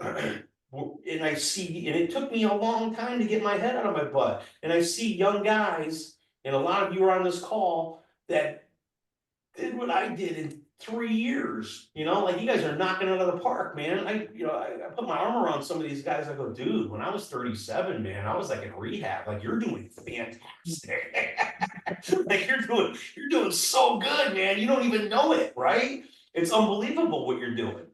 and I see, and it took me a long time to get my head out of my butt. And I see young guys, and a lot of you are on this call that did what I did in 3 years, you know, like you guys are knocking it out of the park, man. I put my arm around some of these guys. I go, dude, when I was 37, man, I was like in rehab. Like you're doing fantastic. Like you're doing so good, man. You don't even know it, right? It's unbelievable what you're doing.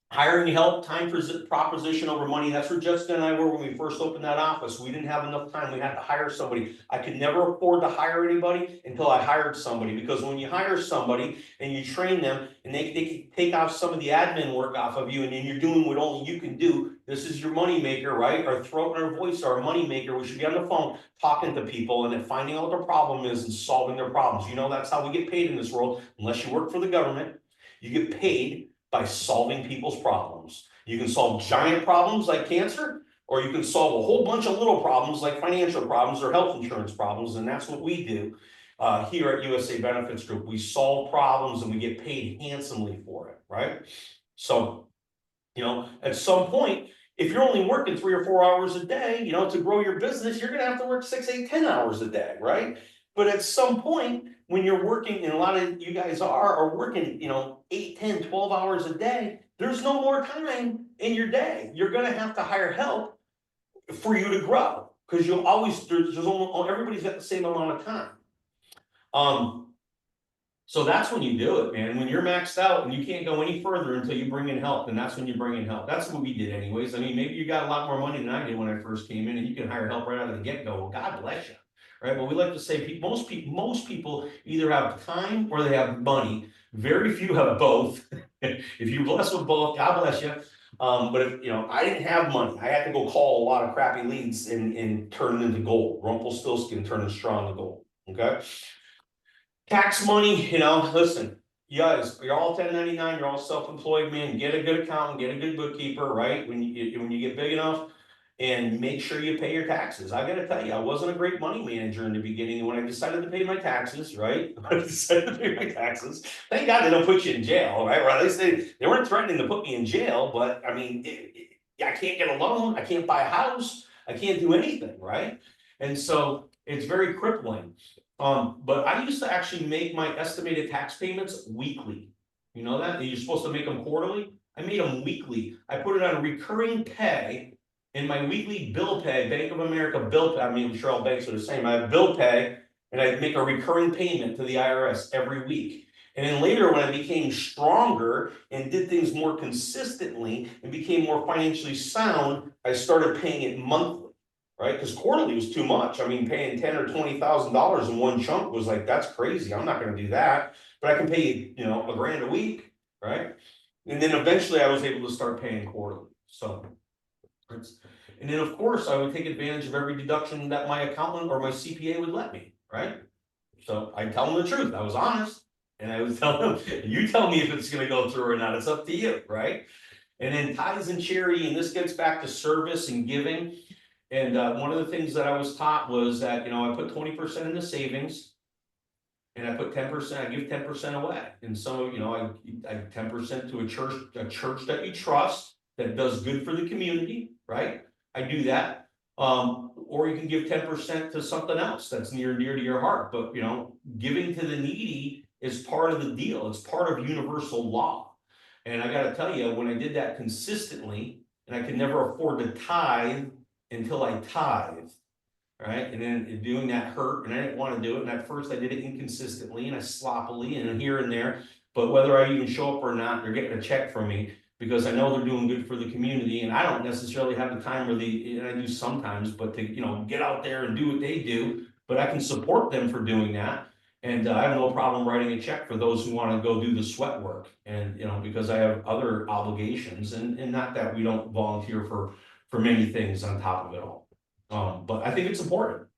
Hiring help, time for proposition over money. That's where Jessica and I were when we first opened that office. We didn't have enough time. We had to hire somebody. I could never afford to hire anybody until I hired somebody, because when you hire somebody and you train them and they can take off some of the admin work off of you, and then you're doing what only you can do. This is your money maker, right? Our throat and our voice are our money maker. We should be on the phone talking to people and then finding out what their problem is and solving their problems. You know, that's how we get paid in this world. Unless you work for the government, you get paid by solving people's problems. You can solve giant problems like cancer, or you can solve a whole bunch of little problems like financial problems or health insurance problems. And that's what we do here at USA Benefits Group. We solve problems and we get paid handsomely for it, right? So, you know, at some point, if you're only working 3 or 4 hours a day, you know, to grow your business, you're going to have to work 6, 8, 10 hours a day, right? But at some point, when you're working, and a lot of you guys are working, you know, 8, 10, 12 hours a day, there's no more time in your day. You're going to have to hire help for you to grow, because you'll always, there's only, everybody's got the same amount of time. So that's when you do it, man. When you're maxed out and you can't go any further until you bring in help, and that's when you bring in help. That's what we did anyways. I mean, maybe you got a lot more money than I did when I first came in, and you can hire help right out of the get-go. Well, God bless you, right? But we like to say most people either have time or they have money. Very few have both. If you're blessed with both, God bless you. But if, you know, I didn't have money. I had to go call a lot of crappy leads and turn it into gold. Rumpelstiltskin turning straw into gold. Okay. Tax money, you know, listen, you guys, you're all 1099, you're all self-employed, man. Get a good accountant, get a good bookkeeper, right? When you get big enough, and make sure you pay your taxes. I gotta tell you, I wasn't a great money manager in the beginning. And when I decided to pay my taxes, right? When I decided to pay my taxes, thank God they don't put you in jail, right? Or at least they weren't threatening to put me in jail, but I mean, I can't get a loan, I can't buy a house, I can't do anything, right? And so it's very crippling. But I used to actually make my estimated tax payments weekly. You know that? You're supposed to make them quarterly. I made them weekly. I put it on recurring pay. In my weekly bill pay, Bank of America bill pay, I mean, I'm sure all banks are the same. I have bill pay and I make a recurring payment to the IRS every week. And then later, when I became stronger and did things more consistently and became more financially sound, I started paying it monthly, right? Because quarterly was too much. I mean, paying $10,000 or $20,000 in one chunk was like, that's crazy. I'm not going to do that. But I can pay, you know, $1,000 a week, right? And then eventually I was able to start paying quarterly. So and then of course I would take advantage of every deduction that my accountant or my CPA would let me, right? So I tell them the truth. I was honest. And I would tell them, you tell me if it's gonna go through or not. It's up to you, right? And then tithes and charity, and this gets back to service and giving. And one of the things that I was taught was that, you know, I put 20% into savings. And I put 10%, I give 10% away. And so, you know, I 10% to a church that you trust, that does good for the community, right? I do that. Or you can give 10% to something else that's near to your heart. But you know, giving to the needy is part of the deal. It's part of universal law. And I gotta tell you, when I did that consistently, and I could never afford to tithe until I tithe. Right, and then doing that hurt, and I didn't want to do it. And at first I did it inconsistently and I sloppily and here and there. But whether I even show up or not, they're getting a check from me because I know they're doing good for the community. And I don't necessarily have the time or and I do sometimes, but to, you know, get out there and do what they do. But I can support them for doing that. And I have no problem writing a check for those who want to go do the sweat work. And, you know, because I have other obligations, and not that we don't volunteer for many things on top of it all. But I think it's important.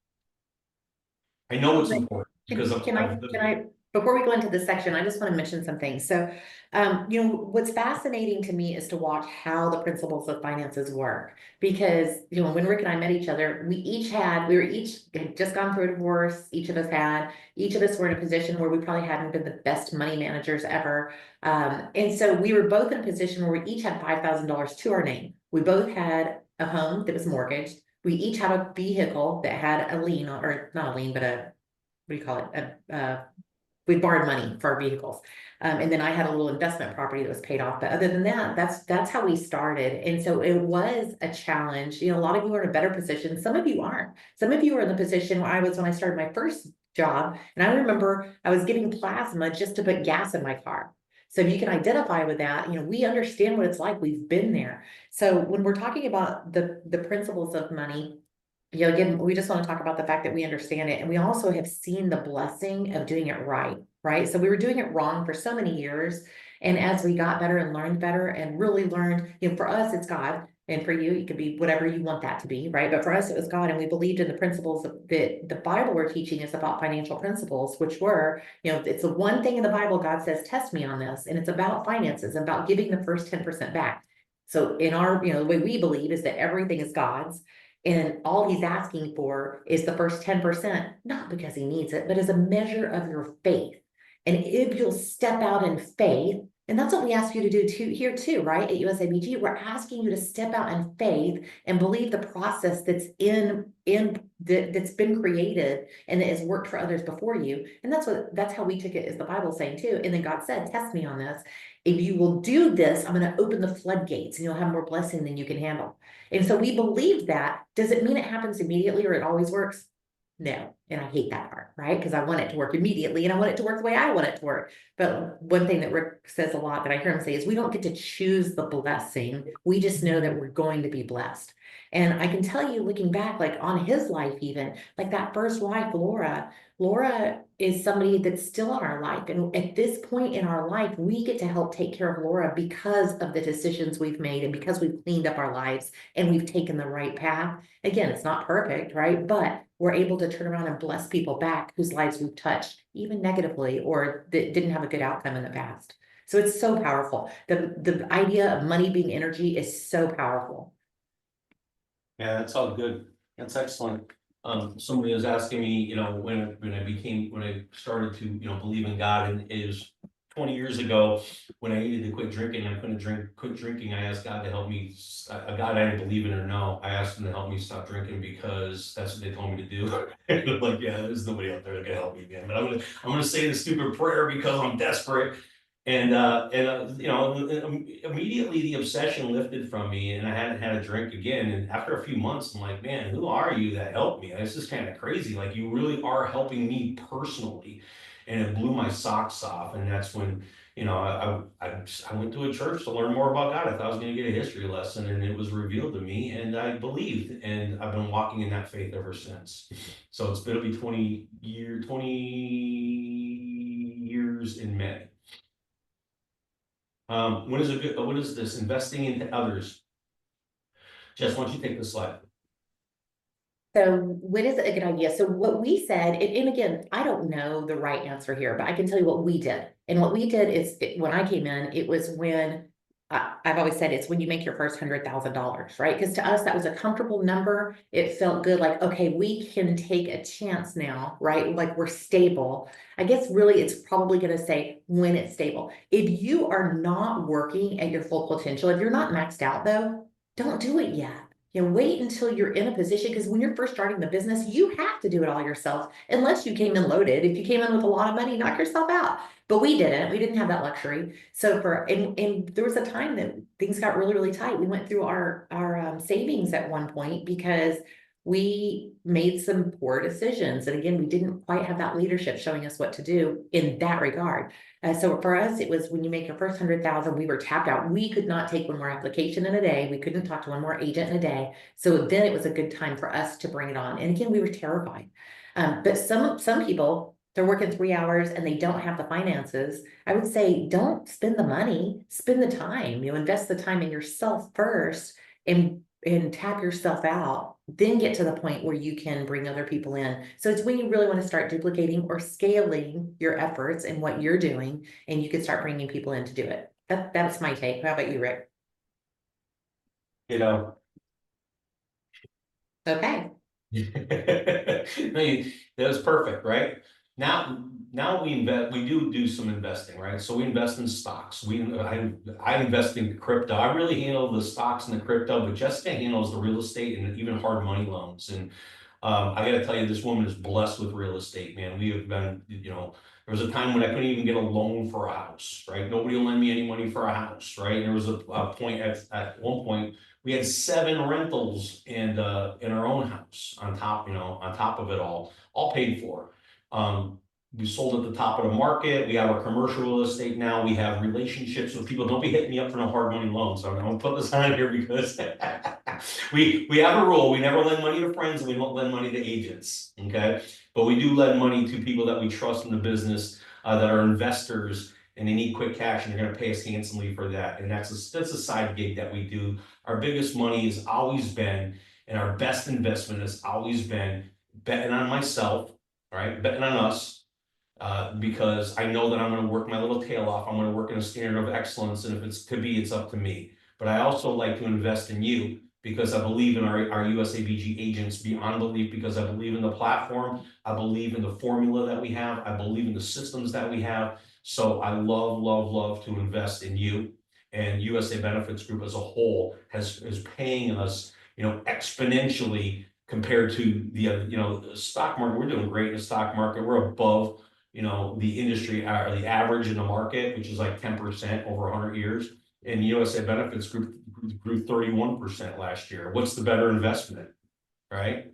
I know it's important because Can I, before we go into this section, I just want to mention some things. So, you know, what's fascinating to me is to watch how the principles of finances work. Because, you know, when Rick and I met each other, we were each had just gone through a divorce. Each of us were in a position where we probably hadn't been the best money managers ever. And so we were both in a position where we each had $5,000 to our name. We both had a home that was mortgaged. We each had a vehicle that had a lien, or not a lien, but what do you call it? We borrowed money for our vehicles. And then I had a little investment property that was paid off. But other than that, that's how we started. And so it was a challenge. You know, a lot of you are in a better position. Some of you aren't. Some of you are in the position where I was when I started my first job. And I remember I was giving plasma just to put gas in my car. So if you can identify with that, you know, we understand what it's like. We've been there. So when we're talking about the principles of money, you know, again, we just want to talk about the fact that we understand it. And we also have seen the blessing of doing it right? So we were doing it wrong for so many years. And as we got better and learned better and really learned, you know, for us, it's God. And for you, it could be whatever you want that to be, right? But for us, it was God. And we believed in the principles that the Bible were teaching us about financial principles, which were, you know, it's the one thing in the Bible God says, test me on this. And it's about finances, about giving the first 10% back. So in our, you know, the way we believe is that everything is God's. And all he's asking for is the first 10%, not because he needs it, but as a measure of your faith. And if you'll step out in faith, and that's what we ask you to do here too, right? At USABG, we're asking you to step out in faith and believe the process that's that's been created and that has worked for others before you. And that's how we took it, as the Bible saying too. And then God said, test me on this. If you will do this, I'm going to open the floodgates and you'll have more blessing than you can handle. And so we believe that. Does it mean it happens immediately or it always works? No. And I hate that part, right? Because I want it to work immediately and I want it to work the way I want it to work. But one thing that Rick says a lot that I hear him say is we don't get to choose the blessing. We just know that we're going to be blessed. And I can tell you, looking back, like on his life, even like that first wife, Laura is somebody that's still in our life. And at this point in our life, we get to help take care of Laura because of the decisions we've made and because we've cleaned up our lives and we've taken the right path. Again, it's not perfect, right? But we're able to turn around and bless people back whose lives we've touched, even negatively, or that didn't have a good outcome in the past. So it's so powerful. The idea of money being energy is so powerful. Yeah, that's all good. That's excellent. Somebody was asking me, you know, when I started to, you know, believe in God, and it was 20 years ago when I needed to quit drinking. I couldn't quit drinking. I asked God to help me. A God I didn't believe in or no. I asked him to help me stop drinking because that's what they told me to do. Like, yeah, there's nobody out there that can help me, man. But I'm gonna say the stupid prayer because I'm desperate. Immediately the obsession lifted from me and I hadn't had a drink again. And after a few months, I'm like, man, who are you that helped me? This is kind of crazy. Like you really are helping me personally. And it blew my socks off. And that's when, I went to a church to learn more about God. I thought I was going to get a history lesson and it was revealed to me and I believed. And I've been walking in that faith ever since. So it'll be 20 years in May. What is this? Investing into others. Jess, why don't you take this slide? So when is it a good idea? So what we said, and again, I don't know the right answer here, but I can tell you what we did. And what we did is when I came in, it was when I've always said it's when you make your first $100,000, right? Because to us, that was a comfortable number. It felt good, like, okay, we can take a chance now, right? Like we're stable. I guess really it's probably going to say when it's stable. If you are not working at your full potential, if you're not maxed out though, don't do it yet. Wait until you're in a position, because when you're first starting the business, you have to do it all yourself, unless you came in loaded. If you came in with a lot of money, knock yourself out. But we didn't. We didn't have that luxury. So and there was a time that things got really, really tight. We went through our savings at one point because we made some poor decisions. And again, we didn't quite have that leadership showing us what to do in that regard. So for us, it was when you make your first 100,000, we were tapped out. We could not take one more application in a day. We couldn't talk to one more agent in a day. So then it was a good time for us to bring it on. And again, we were terrified. But some people, they're working 3 hours and they don't have the finances. I would say, don't spend the money, spend the time. Invest the time in yourself first and tap yourself out, then get to the point where you can bring other people in. So it's when you really want to start duplicating or scaling your efforts and what you're doing, and you can start bringing people in to do it. That's my take. How about you, Rick? Okay. That was perfect, right? Now we do some investing, right? So we invest in stocks. I invest in crypto. I really handle the stocks and the crypto, but Jessica handles the real estate and even hard money loans. And I got to tell you, this woman is blessed with real estate, man. We have been, there was a time when I couldn't even get a loan for a house, right? Nobody will lend me any money for a house, right? And there was a point at one point we had 7 rentals and in our own house on top, on top of it all paid for. We sold at the top of the market. We have a commercial real estate now. We have relationships with people. Don't be hitting me up for no hard money loans. So I'm gonna put this on here because we have a rule. We never lend money to friends and we don't lend money to agents. Okay. But we do lend money to people that we trust in the business, that are investors and they need quick cash and they're going to pay us handsomely for that. And that's a side gig that we do. Our biggest money has always been, and our best investment has always been betting on myself, right? Betting on us, because I know that I'm going to work my little tail off. I'm going to work in a standard of excellence. And if it's to be, it's up to me. But I also like to invest in you because I believe in our USABG agents beyond belief, because I believe in the platform. I believe in the formula that we have. I believe in the systems that we have. So I love to invest in you. And USA Benefits Group as a whole is paying us, exponentially compared to the stock market. We're doing great in the stock market. We're above, the industry or the average in the market, which is like 10% over 100 years. And USA Benefits Group grew 31% last year. What's the better investment, right?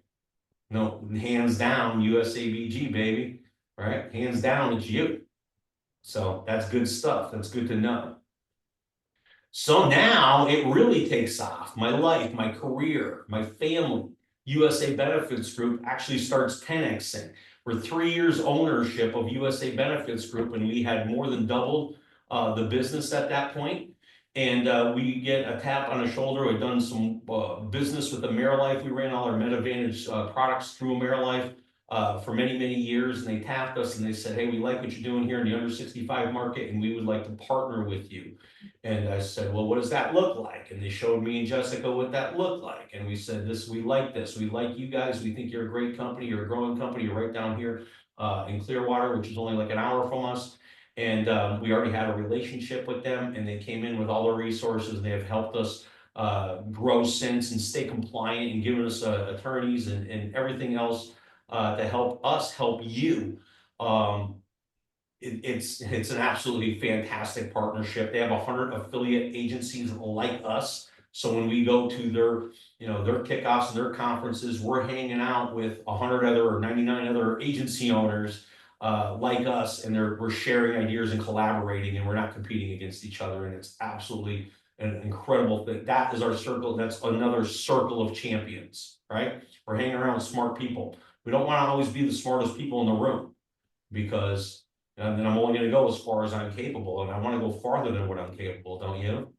No, hands down, USABG, baby, right? Hands down, it's you. So that's good stuff. That's good to know. So now it really takes off. My life, my career, my family. USA Benefits Group actually starts 10xing. We're 3 years ownership of USA Benefits Group, and we had more than doubled the business at that point. And we get a tap on the shoulder. We've done some business with AmeriLife. We ran all our MedAdvantage products through AmeriLife for many years, and they tapped us and they said, hey, we like what you're doing here in the under 65 market, and we would like to partner with you. And I said, well, what does that look like? And they showed me and Jessica what that looked like. And we said, we like this. We like you guys. We think you're a great company. You're a growing company. You're right down here in Clearwater, which is only like an hour from us. And we already had a relationship with them, and they came in with all the resources. They have helped us grow since and stay compliant and given us attorneys and everything else to help us help you. it's an absolutely fantastic partnership. They have 100 affiliate agencies like us. So when we go to their, their kickoffs and their conferences, we're hanging out with 100 other or 99 other agency owners like us, and we're sharing ideas and collaborating, and we're not competing against each other. And it's absolutely an incredible thing. That is our circle. That's another circle of champions, right? We're hanging around with smart people. We don't want to always be the smartest people in the room, because then I'm only going to go as far as I'm capable, and I want to go farther than what I'm capable, don't you?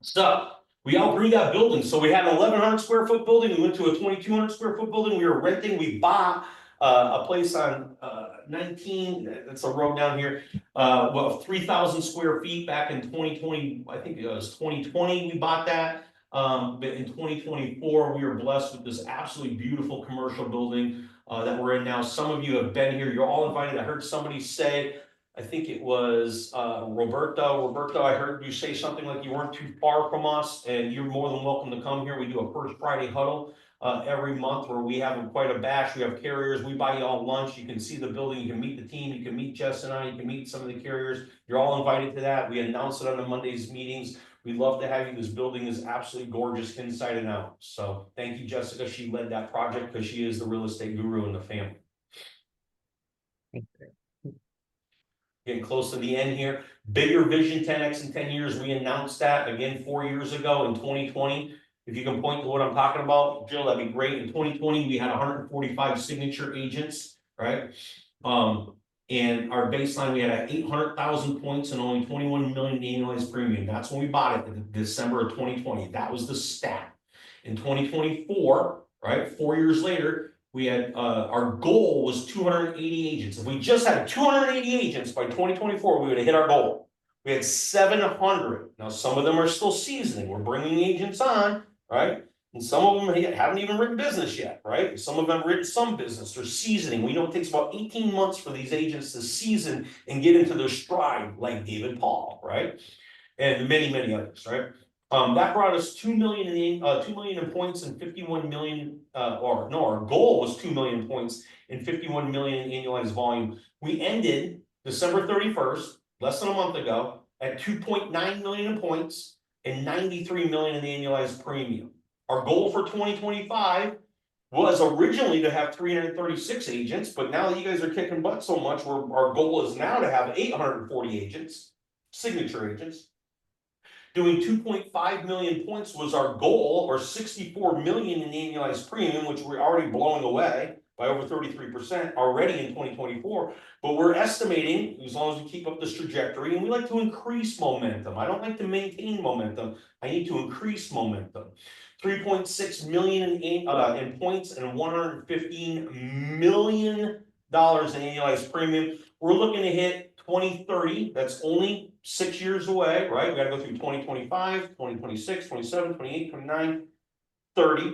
So we outgrew that building. So we had an 1,100 square foot building. We went to a 2,200 square foot building. We were renting. We bought a place on 19. That's a road down here. Well, 3,000 square feet back in 2020. I think it was 2020. We bought that. But in 2024, we were blessed with this absolutely beautiful commercial building that we're in now. Some of you have been here. You're all invited. I heard somebody say, I think it was Roberto. Roberto, I heard you say something like you weren't too far from us, and you're more than welcome to come here. We do a First Friday huddle every month where we have quite a bash. We have carriers. We buy you all lunch. You can see the building. You can meet the team. You can meet Jess and I. You can meet some of the carriers. You're all invited to that. We announce it on the Monday's meetings. We'd love to have you. This building is absolutely gorgeous inside and out. So thank you, Jessica. She led that project because she is the real estate guru in the family. Getting close to the end here. Bigger vision, 10x in 10 years. We announced that again 4 years ago in 2020. If you can point to what I'm talking about, Jill, that'd be great. In 2020, we had 145 signature agents, right? And our baseline, we had 800,000 points and only 21 million annualized premium. That's when we bought it in December of 2020. That was the stat. In 2024, right, 4 years later, we had our goal was 280 agents. If we just had 280 agents by 2024, we would have hit our goal. We had 700. Now, some of them are still seasoning. We're bringing agents on, right? And some of them haven't even written business yet, right? Some of them have written some business. They're seasoning. We know it takes about 18 months for these agents to season and get into their stride, like David Paul, right? And many, many others, right? That brought us 2 million in points and 51 million, our goal was 2 million points and 51 million in annualized volume. We ended December 31st, less than a month ago, at 2.9 million in points and 93 million in annualized premium. Our goal for 2025 was originally to have 336 agents, but now that you guys are kicking butt so much, our goal is now to have 840 agents, signature agents. Doing 2.5 million points was our goal, or 64 million in annualized premium, which we're already blowing away by over 33% already in 2024. But we're estimating, as long as we keep up this trajectory, and we like to increase momentum. I don't like to maintain momentum. I need to increase momentum. 3.6 million in points and $115 million in annualized premium. We're looking to hit 2030. That's only 6 years away, right? We got to go through 2025, 2026, 27, 28, 29, 30,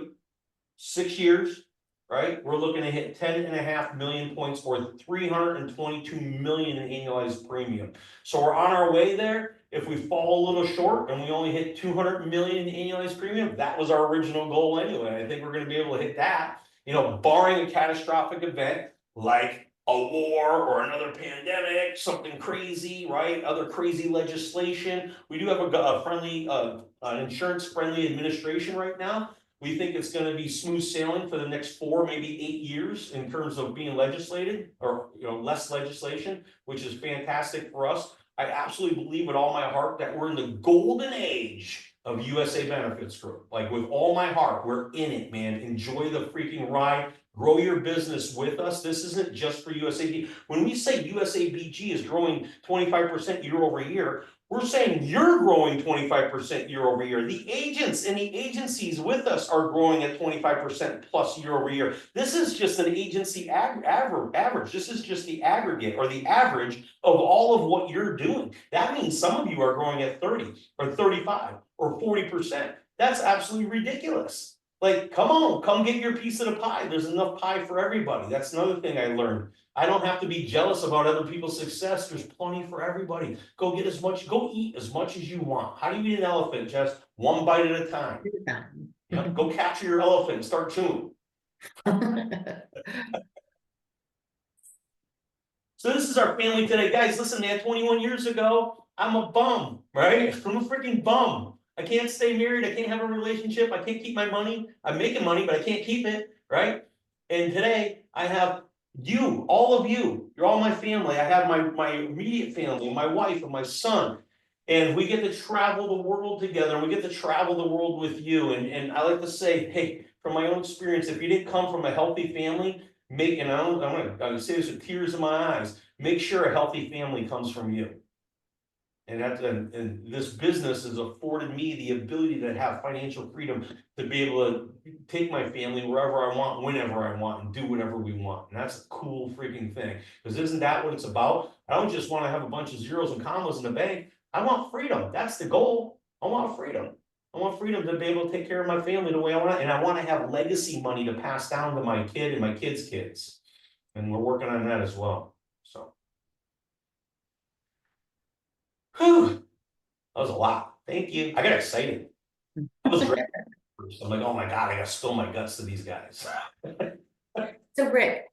6 years, right? We're looking to hit 10.5 million points or 322 million in annualized premium. So we're on our way there. If we fall a little short and we only hit 200 million in annualized premium, that was our original goal anyway. I think we're going to be able to hit that, barring a catastrophic event like a war or another pandemic, something crazy, right? Other crazy legislation. We do have a friendly, insurance-friendly administration right now. We think it's going to be smooth sailing for the next 4, maybe 8 years in terms of being legislated, or less legislation, which is fantastic for us. I absolutely believe with all my heart that we're in the golden age of USA Benefits Group. Like, with all my heart, we're in it, man. Enjoy the freaking ride. Grow your business with us. This isn't just for USAB. When we say USABG is growing 25% year over year, we're saying you're growing 25% year over year. The agents and the agencies with us are growing at 25% plus year over year. This is just an agency average. This is just the aggregate or the average of all of what you're doing. That means some of you are growing at 30 or 35 or 40%. That's absolutely ridiculous. Like, come on, come get your piece of the pie. There's enough pie for everybody. That's another thing I learned. I don't have to be jealous about other people's success. There's plenty for everybody. Go eat as much as you want. How do you eat an elephant, Jess? One bite at a time. Yep. Go capture your elephant and start chewing. is our family today. Guys, listen, man, 21 years ago, I'm a bum, right? I'm a freaking bum. I can't stay married. I can't have a relationship. I can't keep my money. I'm making money, but I can't keep it, right? And today I have you, all of you. You're all my family. I have my immediate family, my wife and my son. And we get to travel the world together, and we get to travel the world with you. And I like to say, hey, from my own experience, if you didn't come from a healthy family, and I'm gonna say this with tears in my eyes, make sure a healthy family comes from you. And this business has afforded me the ability to have financial freedom to be able to take my family wherever I want, whenever I want, and do whatever we want. And that's a cool freaking thing. Because isn't that what it's about? I don't just want to have a bunch of zeros and commas in the bank. I want freedom. That's the goal. I want freedom. I want freedom to be able to take care of my family the way I want, and I want to have legacy money to pass down to my kid and my kids' kids. And we're working on that as well. So. Whew. That was a lot. Thank you. I got excited. That was great. I'm like, oh my God, I gotta spill my guts to these guys. So Rick,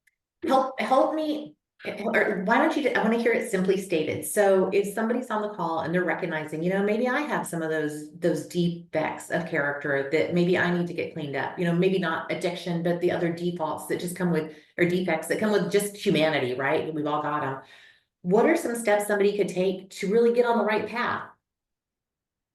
help me, or why don't you, I want to hear it simply stated. So if somebody's on the call and they're recognizing, maybe I have some of those defects of character that maybe I need to get cleaned up, maybe not addiction, but the other defaults that just come with, or defects that come with just humanity, right? We've all got them. What are some steps somebody could take to really get on the right path?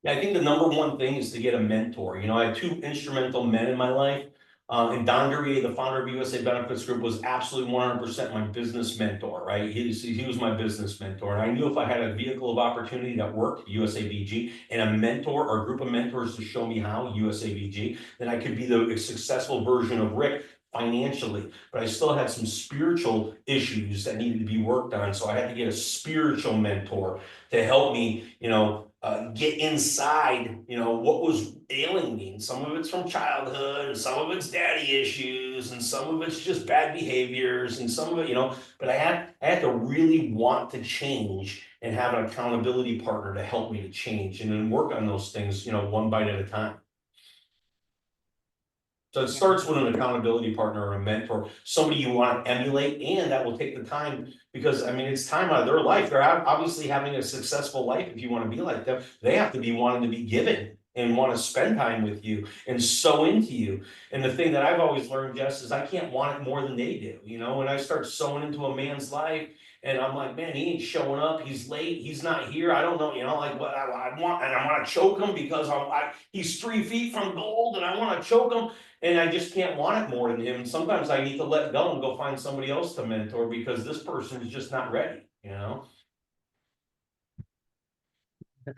Yeah, I think the number one thing is to get a mentor. I had two instrumental men in my life. And Don Durier, the founder of USA Benefits Group, was absolutely 100% my business mentor, right? He was my business mentor. And I knew if I had a vehicle of opportunity that worked, USABG, and a mentor or a group of mentors to show me how, USABG, then I could be the successful version of Rick financially. But I still had some spiritual issues that needed to be worked on. So I had to get a spiritual mentor to help me, get inside, what was ailing me. And some of it's from childhood, and some of it's daddy issues, and some of it's just bad behaviors, and some of it, but I had to really want to change and have an accountability partner to help me to change and then work on those things, one bite at a time. So it starts with an accountability partner or a mentor, somebody you want to emulate, and that will take the time because it's time out of their life. They're obviously having a successful life. If you want to be like them, they have to be wanting to be given and want to spend time with you and sow into you. And the thing that I've always learned, Jess, is I can't want it more than they do. When I start sowing into a man's life, and I'm like, man, he ain't showing up. He's late. He's not here. I don't know. Like what I want, and I want to choke him because he's 3 feet from gold, and I want to choke him. And I just can't want it more than him. Sometimes I need to let go and go find somebody else to mentor because this person is just not ready, That's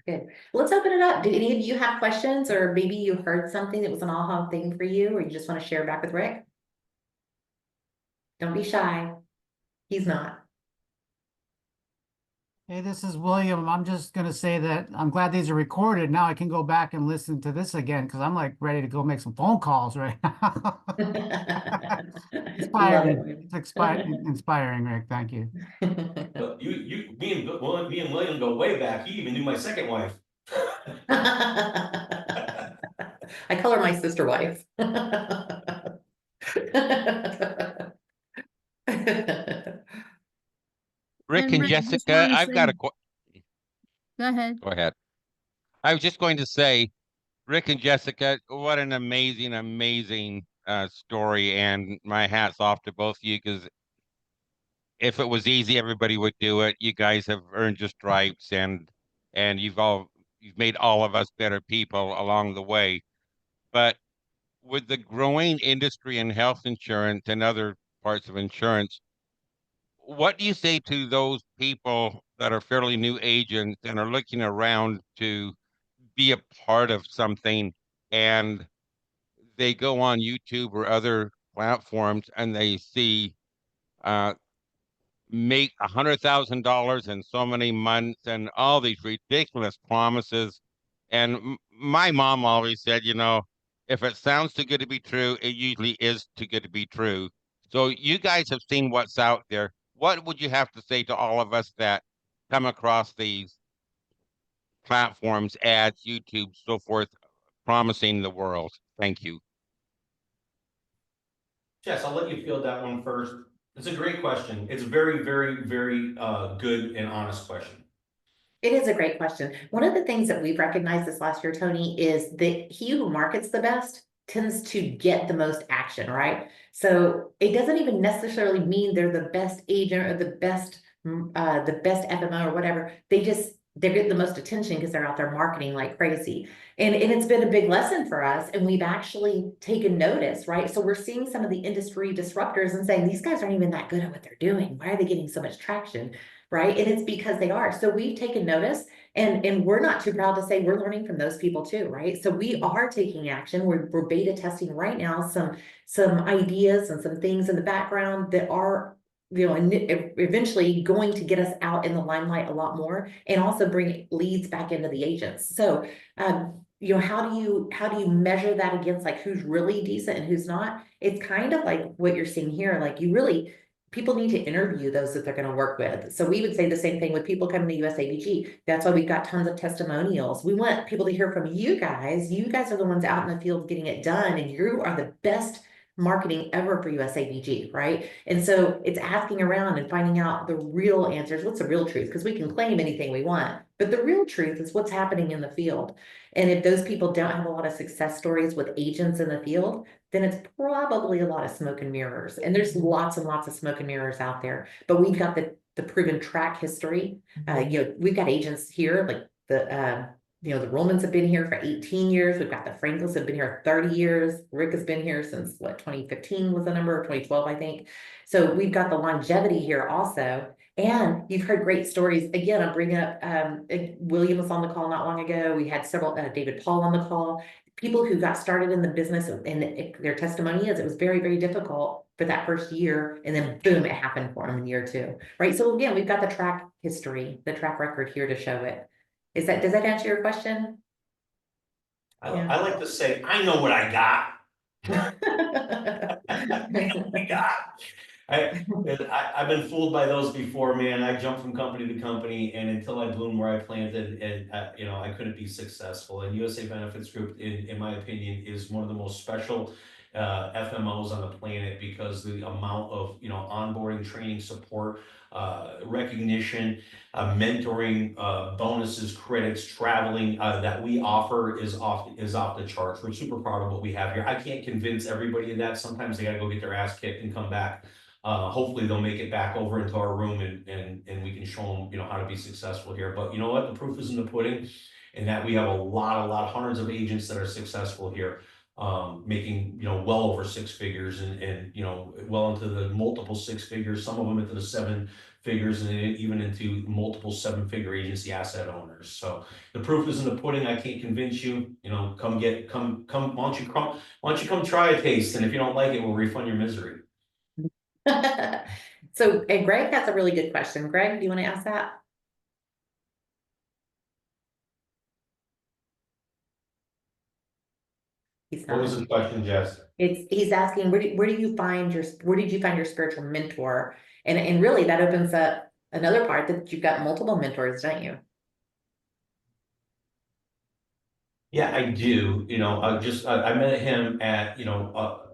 good. Let's open it up. Do any of you have questions, or maybe you heard something that was an aha thing for you, or you just want to share back with Rick? Don't be shy. He's not. Hey, this is William. I'm just going to say that I'm glad these are recorded. Now I can go back and listen to this again because I'm like ready to go make some phone calls right now. Inspiring. It's inspiring, Rick. Thank you. But me and William go way back. He even knew my second wife. I call her my sister wife. Rick And and Rick, I just Jessica, wanted to I've got say, a go ahead. go ahead. I was just going to say, Rick and Jessica, what an amazing, amazing story, and my hat's off to both of you because if it was easy, everybody would do it. You guys have earned your stripes, and you've made all of us better people along the way. But with the growing industry in health insurance and other parts of insurance, what do you say to those people that are fairly new agents and are looking around to be a part of something and they go on YouTube or other platforms and they see uh, make $100,000 in so many months and all these ridiculous promises. And my mom always said, if it sounds too good to be true, it usually is too good to be true. So you guys have seen what's out there. What would you have to say to all of us that come across these platforms, ads, YouTube, so forth, promising the world? Thank you. Jess, I'll let you field that one first. It's a great question. It's a very, very, very good and honest question. It is a great question. One of the things that we've recognized this last year, Tony, is that he who markets the best tends to get the most action, right? So it doesn't even necessarily mean they're the best agent or the best FMO or whatever. They're getting the most attention because they're out there marketing like crazy. And it's been a big lesson for us, and we've actually taken notice, right? So we're seeing some of the industry disruptors and saying, these guys aren't even that good at what they're doing. Why are they getting so much traction? Right? And it's because they are. So we've taken notice, and we're not too proud to say we're learning from those people too, right? So we are taking action. We're beta testing right now some ideas and some things in the background that are, you know, eventually going to get us out in the limelight a lot more, and also bring leads back into the agents. So you know, how do you measure that against like who's really decent and who's not? It's kind of like what you're seeing here. Like people need to interview those that they're going to work with. So we would say the same thing with people coming to USABG. That's why we've got tons of testimonials. We want people to hear from you guys. You guys are the ones out in the field getting it done, and you are the best marketing ever for USABG, right? And so it's asking around and finding out the real answers. What's the real truth? Because we can claim anything we want, but the real truth is what's happening in the field. And if those people don't have a lot of success stories with agents in the field, then it's probably a lot of smoke and mirrors. And there's lots and lots of smoke and mirrors out there. But we've got the proven track history. You know, we've got agents here, like you know, the Romans have been here for 18 years. We've got the Frankels have been here 30 years. Rick has been here since what, 2015 was the number, or 2012, I think. So we've got the longevity here also. And you've heard great stories. Again, I'm bringing up William was on the call not long ago. We had several, David Paul on the call. People who got started in the business, and their testimony is it was very, very difficult for that first year, and then boom, it happened for them in year two, right? So again, we've got the track history, the track record here to show it. Does that answer your question? I like to say, I know what I got. I know what I got. I've been fooled by those before, man. I jumped from company to company, and until I bloomed where I planted, and you know, I couldn't be successful. And USA Benefits Group, in my opinion, is one of the most special FMOs on the planet, because the amount of, you know, onboarding, training, support, recognition, mentoring, bonuses, credits, traveling that we offer is off the charts. We're super proud of what we have here. I can't convince everybody of that. Sometimes they got to go get their ass kicked and come back. Hopefully they'll make it back over into our room, and we can show them, you know, how to be successful here. But you know what? The proof is in the pudding, and that we have a lot, hundreds of agents that are successful here, making, you know, well over six figures, and you know, well into the multiple six figures, some of them into the seven figures, and even into multiple seven-figure agency asset owners. So the proof is in the pudding. I can't convince you. You know, come. Why don't you come try a taste, and if you don't like it, we'll refund your misery. So, and Greg has a really good question. Greg, do you want to ask that? He's What was not. the question, Jess? He's asking where did you find your spiritual mentor? And really that opens up another part that you've got multiple mentors, don't you? Yeah, I do. You know, I met him at, you know,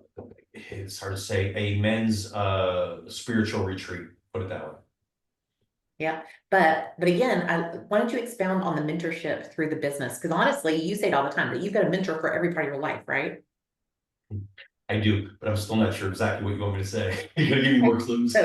it's hard to say, a men's spiritual retreat, put it that way. Yeah, but again, why don't you expound on the mentorship through the business? Because honestly, you say it all the time that you've got a mentor for every part of your life, right? I do, but I'm still not sure exactly what you want me to say. You're gonna give me more clues.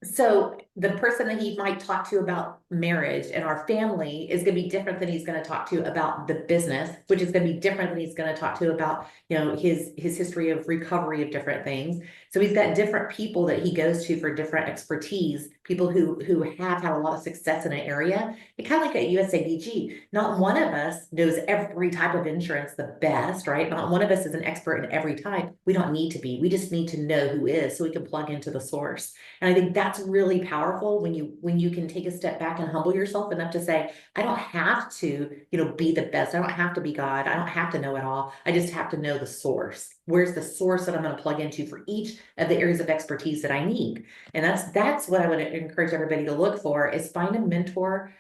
So the person that he might talk to about marriage and our family is going to be different than he's going to talk to about the business, which is going to be different than he's going to talk to about, you know, his history of recovery of different things. So he's got different people that he goes to for different expertise, people who have had a lot of success in an area. And kind of like at USABG, not one of us knows every type of insurance the best, right? Not one of us is an expert in every type. We don't need to be. We just need to know who is, so we can plug into the source. And I think that's really powerful when you can take a step back and humble yourself enough to say, I don't have to, you know, be the best. I don't have to be God. I don't have to know it all. I just have to know the source. Where's the source that I'm going to plug into for each of the areas of expertise that I need? And that's what I would encourage everybody to look for, is find a mentor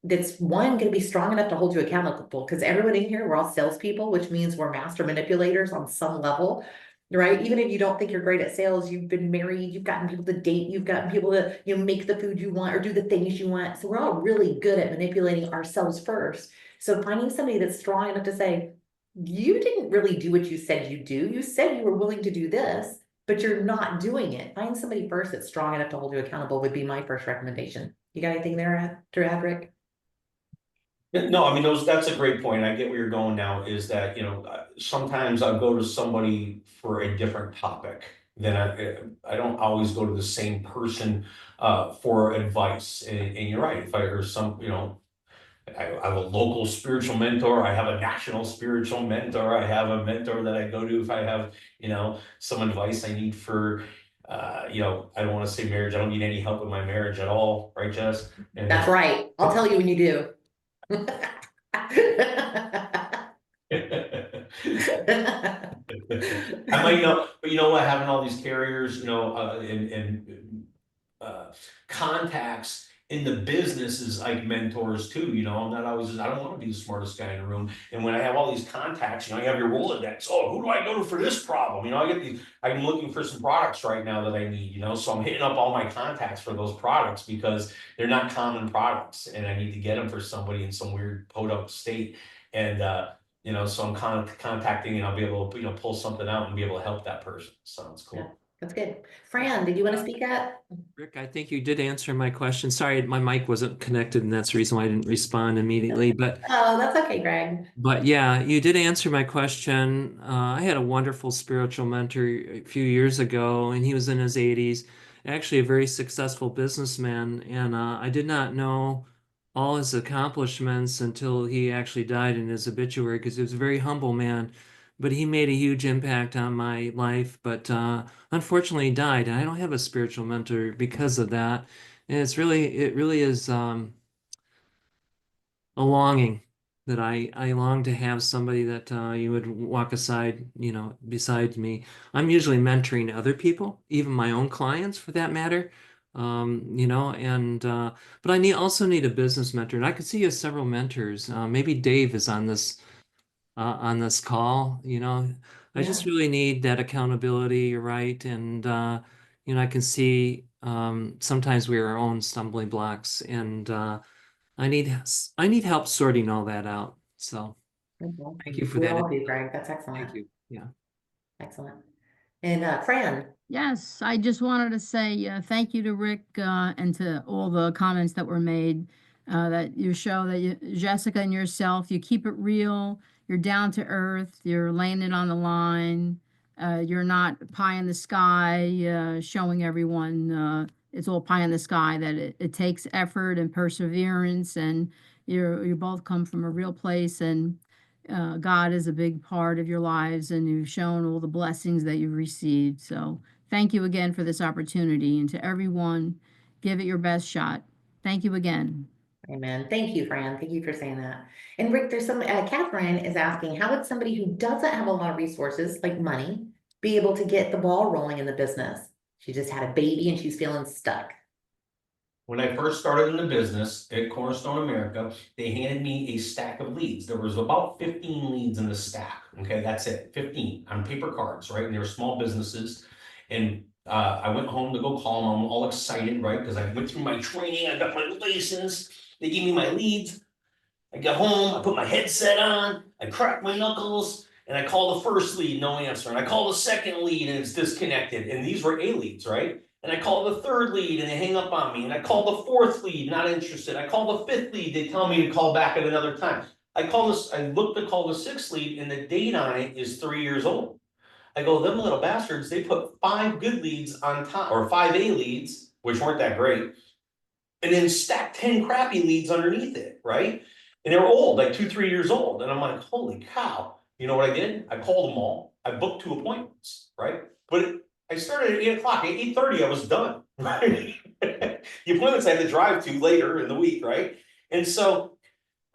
that's going to be strong enough to hold you accountable, because everyone in here, we're all salespeople, which means we're master manipulators on some level. right? Even if you don't think you're great at sales, you've been married, you've gotten people to date, you've gotten people to, make the food you want or do the things you want. So we're all really good at manipulating ourselves first. So finding somebody that's strong enough to say, you didn't really do what you said you do. You said you were willing to do this, but you're not doing it. Find somebody first that's strong enough to hold you accountable would be my first recommendation. You got anything there to add, Rick? No, I mean, that's a great point. I get where you're going now, is that, sometimes I'll go to somebody for a different topic. Then I don't always go to the same person for advice. And you're right, if I hear I have a local spiritual mentor, I have a national spiritual mentor, I have a mentor that I go to if I have, some advice I need for, I don't want to say marriage, I don't need any help with my marriage at all, right, Jess? And That's right. I'll tell you when you do. I might know, but you know what, having all these carriers, and contacts in the business is like mentors too, I'm not always, I don't want to be the smartest guy in the room. And when I have all these contacts, you have your Rolodex, oh, who do I go to for this problem? I'm looking for some products right now that I need, so I'm hitting up all my contacts for those products because they're not common products and I need to get them for somebody in some weird podunk state. And, so I'm contacting and I'll be able to, pull something out and be able to help that person. Sounds cool. Yeah, that's good. Fran, did you want to speak up? Rick, I think you did answer my question. Sorry, my mic wasn't connected, and that's the reason why I didn't respond immediately. Oh, that's okay, Greg. But yeah, you did answer my question. I had a wonderful spiritual mentor a few years ago, and he was in his 80s, actually a very successful businessman. And I did not know all his accomplishments until he actually died in his obituary, because he was a very humble man. But he made a huge impact on my life. But unfortunately, he died, and I don't have a spiritual mentor because of that. And it really is a longing that I long to have somebody that you would walk aside, beside me. I'm usually mentoring other people, even my own clients for that matter. And but I also need a business mentor, and I could see you have several mentors. Maybe Dave is on this call. I just Yeah. really need that accountability, right? And I can see sometimes we are our own stumbling blocks, and I need help sorting all that out. So Mhm. thank you for We that. all do, Greg. That's Thank excellent. you. Yeah. Excellent. And Fran, Yes, I just wanted to say thank you to Rick and to all the comments that were made. That you show that Jessica and yourself, you keep it real. You're down to earth. You're laying it on the line. You're not pie in the sky, showing everyone it's all pie in the sky. That it takes effort and perseverance, and you both come from a real place, and God is a big part of your lives, and you've shown all the blessings that you've received. So thank you again for this opportunity, and to everyone, give it your best shot. Thank you again. amen. Thank you, Fran. Thank you for saying that. And Rick, there's Catherine is asking, how would somebody who doesn't have a lot of resources, like money, be able to get the ball rolling in the business? She just had a baby and she's feeling stuck. When I first started in the business at Cornerstone America, they handed me a stack of leads. There was about 15 leads in the stack. Okay, that's it, 15 on paper cards, right? And they were small businesses. And I went home to go call them. I'm all excited, right? Because I went through my training, I got my license, they gave me my leads. I got home, I put my headset on, I cracked my knuckles, and I called the first lead, no answer. And I called the second lead and it's disconnected. And these were A leads, right? And I called the third lead and they hang up on me. And I called the fourth lead, not interested. I called the fifth lead, they tell me to call back at another time. I looked to call the sixth lead and the date on it is 3 years old. I go, them little bastards, they put 5 good leads on top, or 5 A leads, which weren't that great, and then stacked 10 crappy leads underneath it, right? And they were old, like 2, 3 years old. And I'm like, holy cow. You know what I did? I called them all. I booked 2 appointments, right? But I started at 8 o'clock. At 8:30, I was done, right? The appointments I had to drive to later in the week, right? And so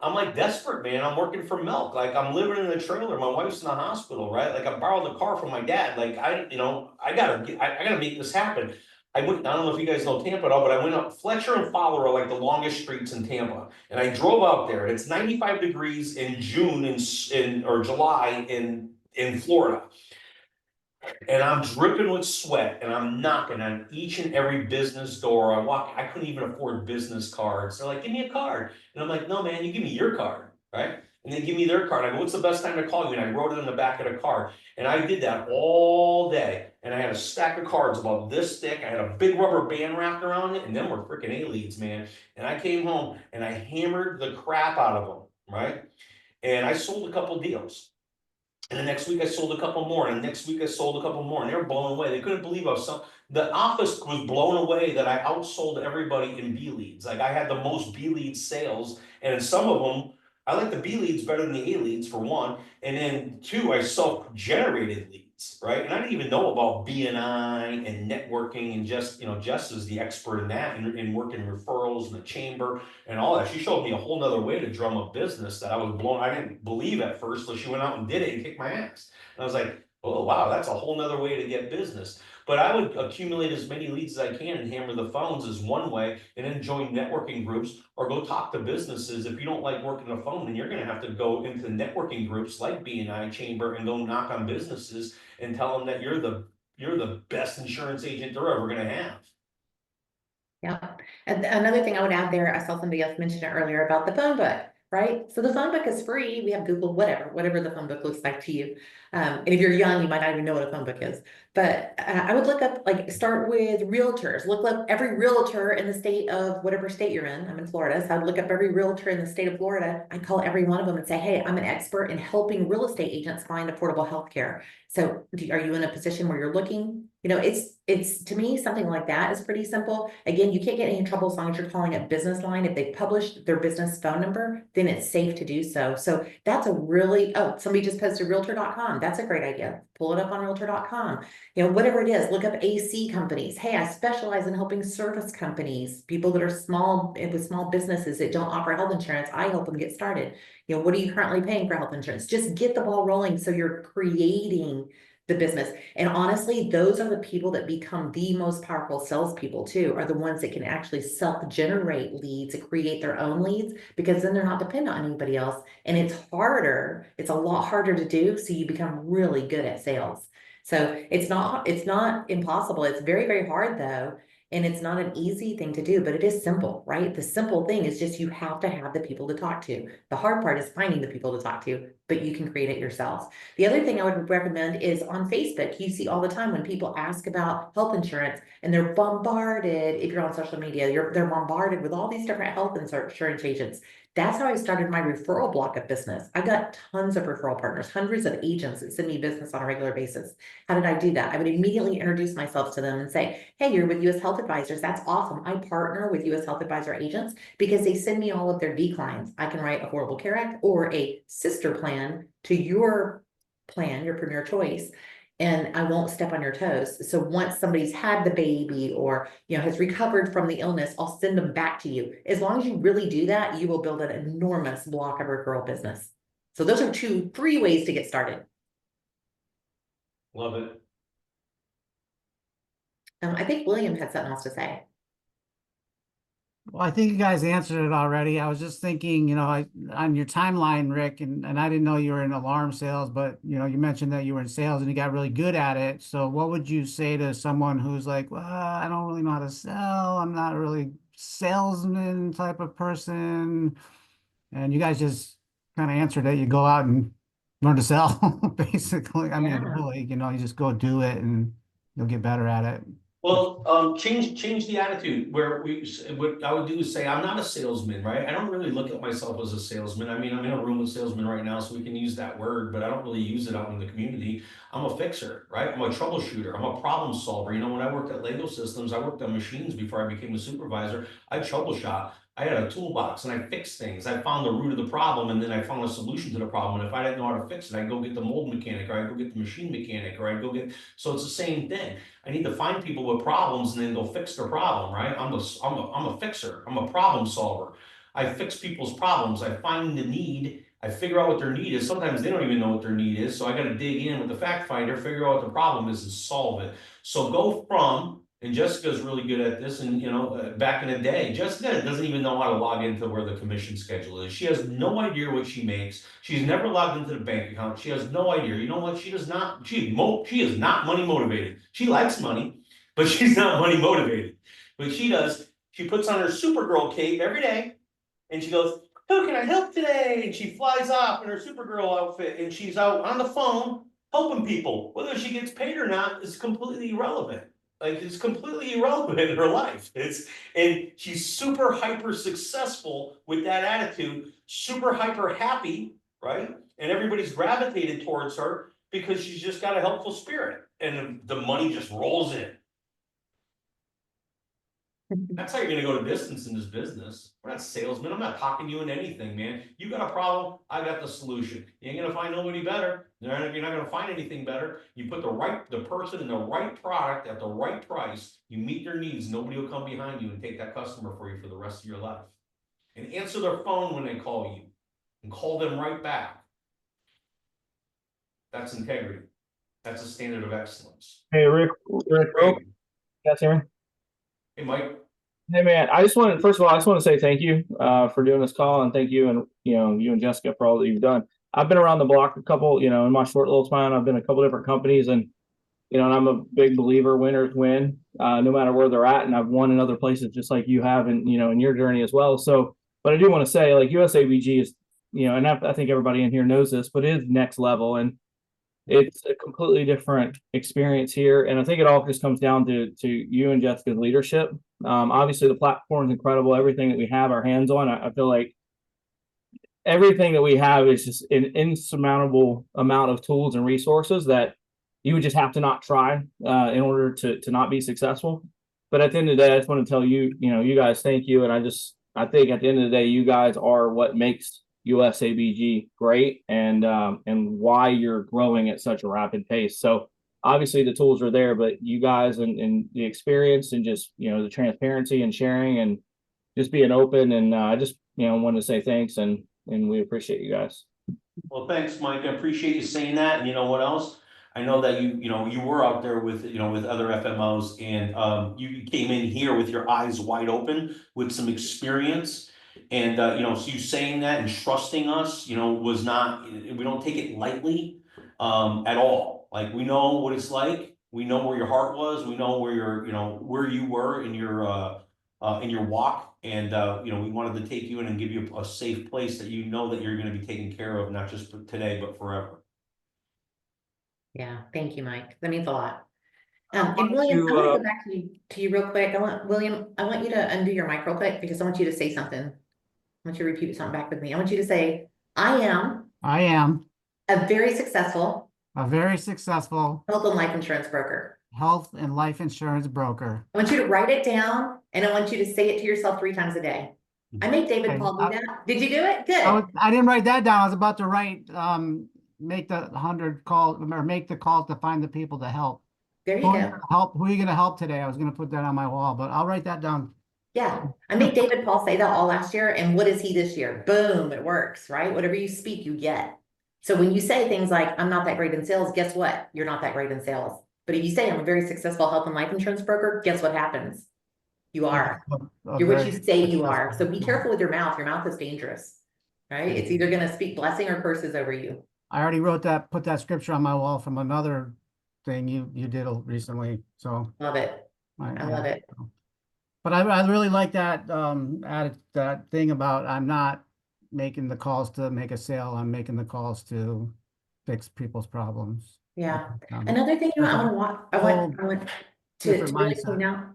I'm like desperate, man. I'm working for milk. Like I'm living in a trailer. My wife's in the hospital, right? Like I borrowed a car from my dad. Like I gotta make this happen. I don't know if you guys know Tampa at all, but I went up Fletcher and Fowler are like the longest streets in Tampa. And I drove out there and it's 95 degrees in June or July in Florida. And I'm dripping with sweat and I'm knocking on each and every business door. I couldn't even afford business cards. They're like, give me a card. And I'm like, no, man, you give me your card, right? And they give me their card. I go, what's the best time to call you? And I wrote it on the back of the card. And I did that all day. And I had a stack of cards about this thick. I had a big rubber band wrapped around it. And them were freaking A-leads, man. And I came home and I hammered the crap out of them, right? And I sold a couple deals. And the next week I sold a couple more, and the next week I sold a couple more, and they were blown away. They couldn't believe the office was blown away that I outsold everybody in B leads. Like I had the most B lead sales, and in some of them, I like the B leads better than the A leads for one, and then two, I self-generated leads, right? And I didn't even know about BNI and networking, and Jess is the expert in that, in working referrals in the chamber and all that. She showed me a whole nother way to drum up business that I didn't believe at first, so she went out and did it and kicked my ass. And I was like, oh wow, that's a whole nother way to get business. But I would accumulate as many leads as I can and hammer the phones is one way, and then join networking groups or go talk to businesses. If you don't like working the phone, then you're gonna have to go into networking groups like BNI Chamber and go knock on businesses and tell them that you're the best insurance agent they're ever gonna have. Yeah. And another thing I would add there, I saw somebody else mention it earlier about the phone book, right? So the phone book is free. We have Google, whatever the phone book looks like to you. And if you're young, you might not even know what a phone book is. But I would look up, like, start with realtors. Look up every realtor in the state of whatever state you're in. I'm in Florida, so I'd look up every realtor in the state of Florida. I'd call every one of them and say, hey, I'm an expert in helping real estate agents find affordable health care. So are you in a position where you're looking? It's to me, something like that is pretty simple. Again, you can't get any in trouble as long as you're calling a business line. If they published their business phone number, then it's safe to do so. So that's a really, oh, somebody just posted realtor.com. That's a great idea. Pull it up on realtor.com. Whatever it is, look up AC companies. Hey, I specialize in helping service companies, people that are small, with small businesses that don't offer health insurance. I help them get started. What are you currently paying for health insurance? Just get the ball rolling so you're creating the business. And honestly, those are the people that become the most powerful salespeople too, are the ones that can actually self-generate leads and create their own leads, because then they're not dependent on anybody else. And it's a lot harder to do. So you become really good at sales. So it's not impossible. It's very, very hard though. And it's not an easy thing to do, but it is simple, right? The simple thing is just you have to have the people to talk to. The hard part is finding the people to talk to, but you can create it yourselves. The other thing I would recommend is on Facebook. You see all the time when people ask about health insurance and they're bombarded, if you're on social media, they're bombarded with all these different health insurance agents. That's how I started my referral block of business. I got tons of referral partners, hundreds of agents that send me business on a regular basis. How did I do that? I would immediately introduce myself to them and say, hey, you're with US Health Advisors. That's awesome. I partner with US Health Advisor agents because they send me all of their declines. I can write Affordable Care Act or a sister plan to your plan, your premier choice, and I won't step on your toes. So once somebody's had the baby or has recovered from the illness, I'll send them back to you. As long as you really do that, you will build an enormous block of referral business. So those are 3 ways to get started. Love it. I think William had something else to say. Well, I think you guys answered it already. I was just thinking, on your timeline, Rick, and I didn't know you were in alarm sales, but you mentioned that you were in sales and you got really good at it. So what would you say to someone who's like, well, I don't really know how to sell. I'm not really salesman type of person. And you guys just kind of answered it. You go out and learn to sell, basically. I mean, Yeah. really, you just go do it and you'll get better at it. Well, change the attitude where what I would do is say, I'm not a salesman, right? I don't really look at myself as a salesman. I mean, I'm in a room with salesmen right now, so we can use that word, but I don't really use it out in the community. I'm a fixer, right? I'm a troubleshooter. I'm a problem solver. When I worked at Lego Systems, I worked on machines before I became a supervisor. I troubleshot. I had a toolbox and I fixed things. I found the root of the problem and then I found a solution to the problem. And if I didn't know how to fix it, I'd go get the mold mechanic or I'd go get the machine mechanic or I'd go get, so it's the same thing. I need to find people with problems and then go fix their problem, right? I'm a fixer. I'm a problem solver. I fix people's problems. I find the need. I figure out what their need is. Sometimes they don't even know what their need is. So I got to dig in with the fact finder, figure out what the problem is and solve it. So go from And Jessica's really good at this. And, back in the day, Jessica doesn't even know how to log into where the commission schedule is. She has no idea what she makes. She's never logged into the bank account. She has no idea. You know what? She does not, she is not money motivated. She likes money, but she's not money motivated. But she puts on her Supergirl cape every day and she goes, "How can I help today?" And she flies off in her Supergirl outfit and she's out on the phone helping people. Whether she gets paid or not is completely irrelevant. Like, it's completely irrelevant in her life. And she's super hyper successful with that attitude, super hyper happy, right? And everybody's gravitated towards her because she's just got a helpful spirit, and the money just rolls in. That's how you're gonna go to distance in this business. We're not salesmen. I'm not talking you into anything, man. You got a problem, I got the solution. You ain't gonna find nobody better. You're not gonna find anything better. You put the person in the right product at the right price, you meet their needs, nobody will come behind you and take that customer for you for the rest of your life. And answer their phone when they call you and call them right back. That's integrity. That's a standard of excellence. Hey, Rick, Great. you guys hear me? Hey, Mike. Hey, man, first of all, I just want to say thank you for doing this call, and thank you, and you and Jessica for all that you've done. I've been around the block a couple, in my short little time. I've been a couple different companies, and and I'm a big believer winners win, no matter where they're at. And I've won in other places just like you have, and in your journey as well. So, but I do want to say, like, USABG is, and I think everybody in here knows this, but it is next level, and it's a completely different experience here. And I think it all just comes down to you and Jessica's leadership. Obviously the platform is incredible. Everything that we have our hands on, I feel like everything that we have is just an insurmountable amount of tools and resources that you would just have to not try in order to not be successful. But at the end of the day, I just want to tell you, you guys, thank you. And I think at the end of the day, you guys are what makes USABG great, and why you're growing at such a rapid pace. So obviously the tools are there, but you guys and the experience and just the transparency and sharing and just being open, and I just wanted to say thanks, and we appreciate you guys. Well, thanks, Mike. I appreciate you saying that. And you know what else? I know that you were out there with with other FMOs, and you came in here with your eyes wide open with some experience. And so you saying that and trusting us, was not, we don't take it lightly at all. Like, we know what it's like. We know where your heart was. We know where where you were in your walk. And we wanted to take you in and give you a safe place that that you're going to be taken care of, not just for today, but forever. Yeah, thank you, Mike. That means a lot. And William, I want to go back to you real quick. William, I want you to undo your mic real quick because I want you to say something. I want you to repeat something back with me. I want you to say, I am a very successful health and life insurance broker. I want you to write it down, and I want you to say it to yourself 3 times a day. I made David Paul do that. Did you do it? Good. I didn't write that down. I was about to write, make the 100 calls, or make the calls to find the people to help. There you go. Who are you going to help today? I was going to put that on my wall, but I'll write that down. Yeah, I made David Paul say that all last year. And what is he this year? Boom, it works, right? Whatever you speak, you get. So when you say things like, I'm not that great in sales, guess what? You're not that great in sales. But if you say I'm a very successful health and life insurance broker, guess what happens? You are. You're what you say you are. So be careful with your mouth. Your mouth is dangerous, right? It's either going to speak blessing or curses over you. I already put that scripture on my wall from another thing you did recently. So Love it. I love it. But I really like that added that thing about I'm not making the calls to make a sale. I'm making the calls to fix people's problems. Yeah. Another thing I want to really point out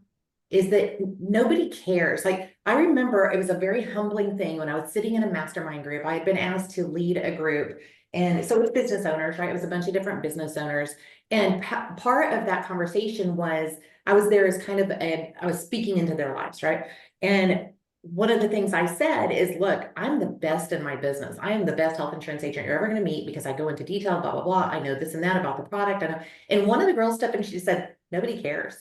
is that nobody cares. Like, I remember it was a very humbling thing when I was sitting in a mastermind group. I had been asked to lead a group, and so it was business owners, right? It was a bunch of different business owners. And part of that conversation was, I was there as kind of I was speaking into their lives, right? And one of the things I said is, look, I'm the best in my business. I am the best health insurance agent you're ever going to meet because I go into detail, blah, blah, blah. I know this and that about the product. And one of the girls stepped in, she said, nobody cares.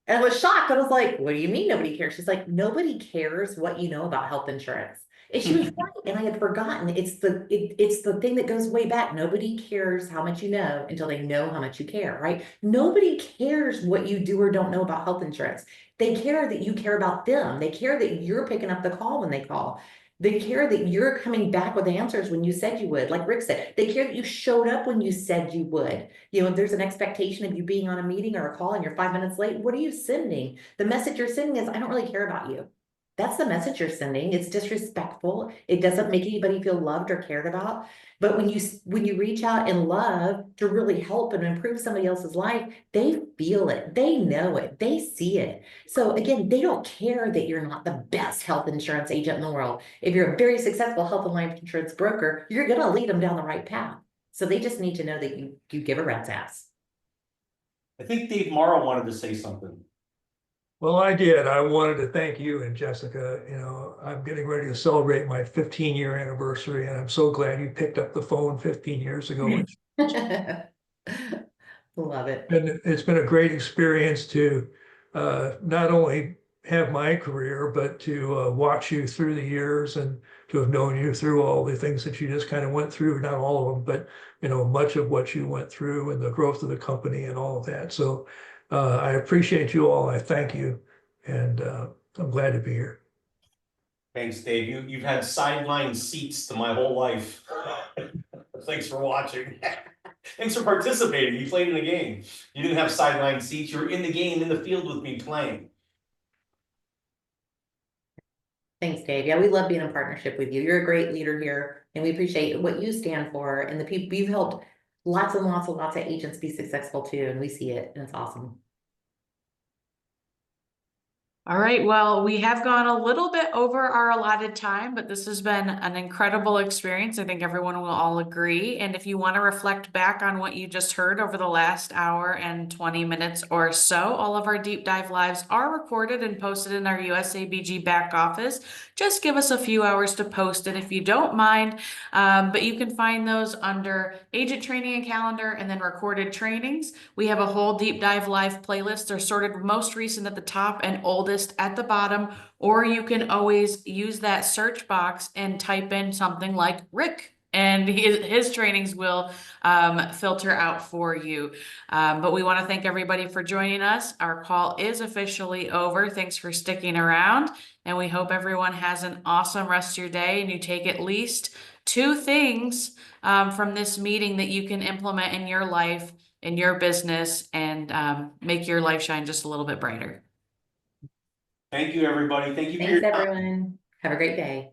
And I was shocked. I was like, what do you mean nobody cares? She's like, nobody cares what you know about health insurance. And she was right, and I had forgotten. It's the thing that goes way back. Nobody cares how much you know until they know how much you care, right? Nobody cares what you do or don't know about health insurance. They care that you care about them. They care that you're picking up the call when they call. They care that you're coming back with answers when you said you would. Like Rick said, they care that you showed up when you said you would. You know, if there's an expectation of you being on a meeting or a call and you're 5 minutes late, what are you sending? The message you're sending is, I don't really care about you. That's the message you're sending. It's disrespectful. It doesn't make anybody feel loved or cared about. But when you reach out in love to really help and improve somebody else's life, they feel it, they know it, they see it. So again, they don't care that you're not the best health insurance agent in the world. If you're a very successful health and life insurance broker, you're going to lead them down the right path. So they just need to know that you give a rat's ass. I think Dave Morrow wanted to say something. Well, I did. I wanted to thank you and Jessica. You know, I'm getting ready to celebrate my 15-year anniversary, and I'm so glad you picked up the phone 15 years ago. Love it. And it's been a great experience to not only have my career, but to watch you through the years and to have known you through all the things that you just kind of went through. Not all of them, but you know, much of what you went through and the growth of the company and all of that. So I appreciate you all. I thank you, and I'm glad to be here. Thanks, Dave. You've had sideline seats to my whole life. Thanks for watching. Thanks for participating. You played in the game. You didn't have sideline seats. You were in the game, in the field with me playing. Thanks, Dave. Yeah, we love being in partnership with you. You're a great leader here, and we appreciate what you stand for and the people you've helped. Lots and lots and lots of agents be successful too, and we see it, and it's awesome. All right, well, we have gone a little bit over our allotted time, but this has been an incredible experience. I think everyone will all agree. And if you want to reflect back on what you just heard over the last hour and 20 minutes or so, all of our deep dive lives are recorded and posted in our USABG back office. Just give us a few hours to post it if you don't mind. But you can find those under agent training and calendar and then recorded trainings. We have a whole deep dive live playlist. They're sorted most recent at the top and oldest at the bottom, or you can always use that search box and type in something like Rick, and his trainings will filter out for you. But we want to thank everybody for joining us. Our call is officially over. Thanks for sticking around, and we hope everyone has an awesome rest of your day and you take at least 2 things from this meeting that you can implement in your life, in your business, and make your life shine just a little bit brighter. Thank you, everybody. Thank you for Thanks, your time. everyone. Have a great day.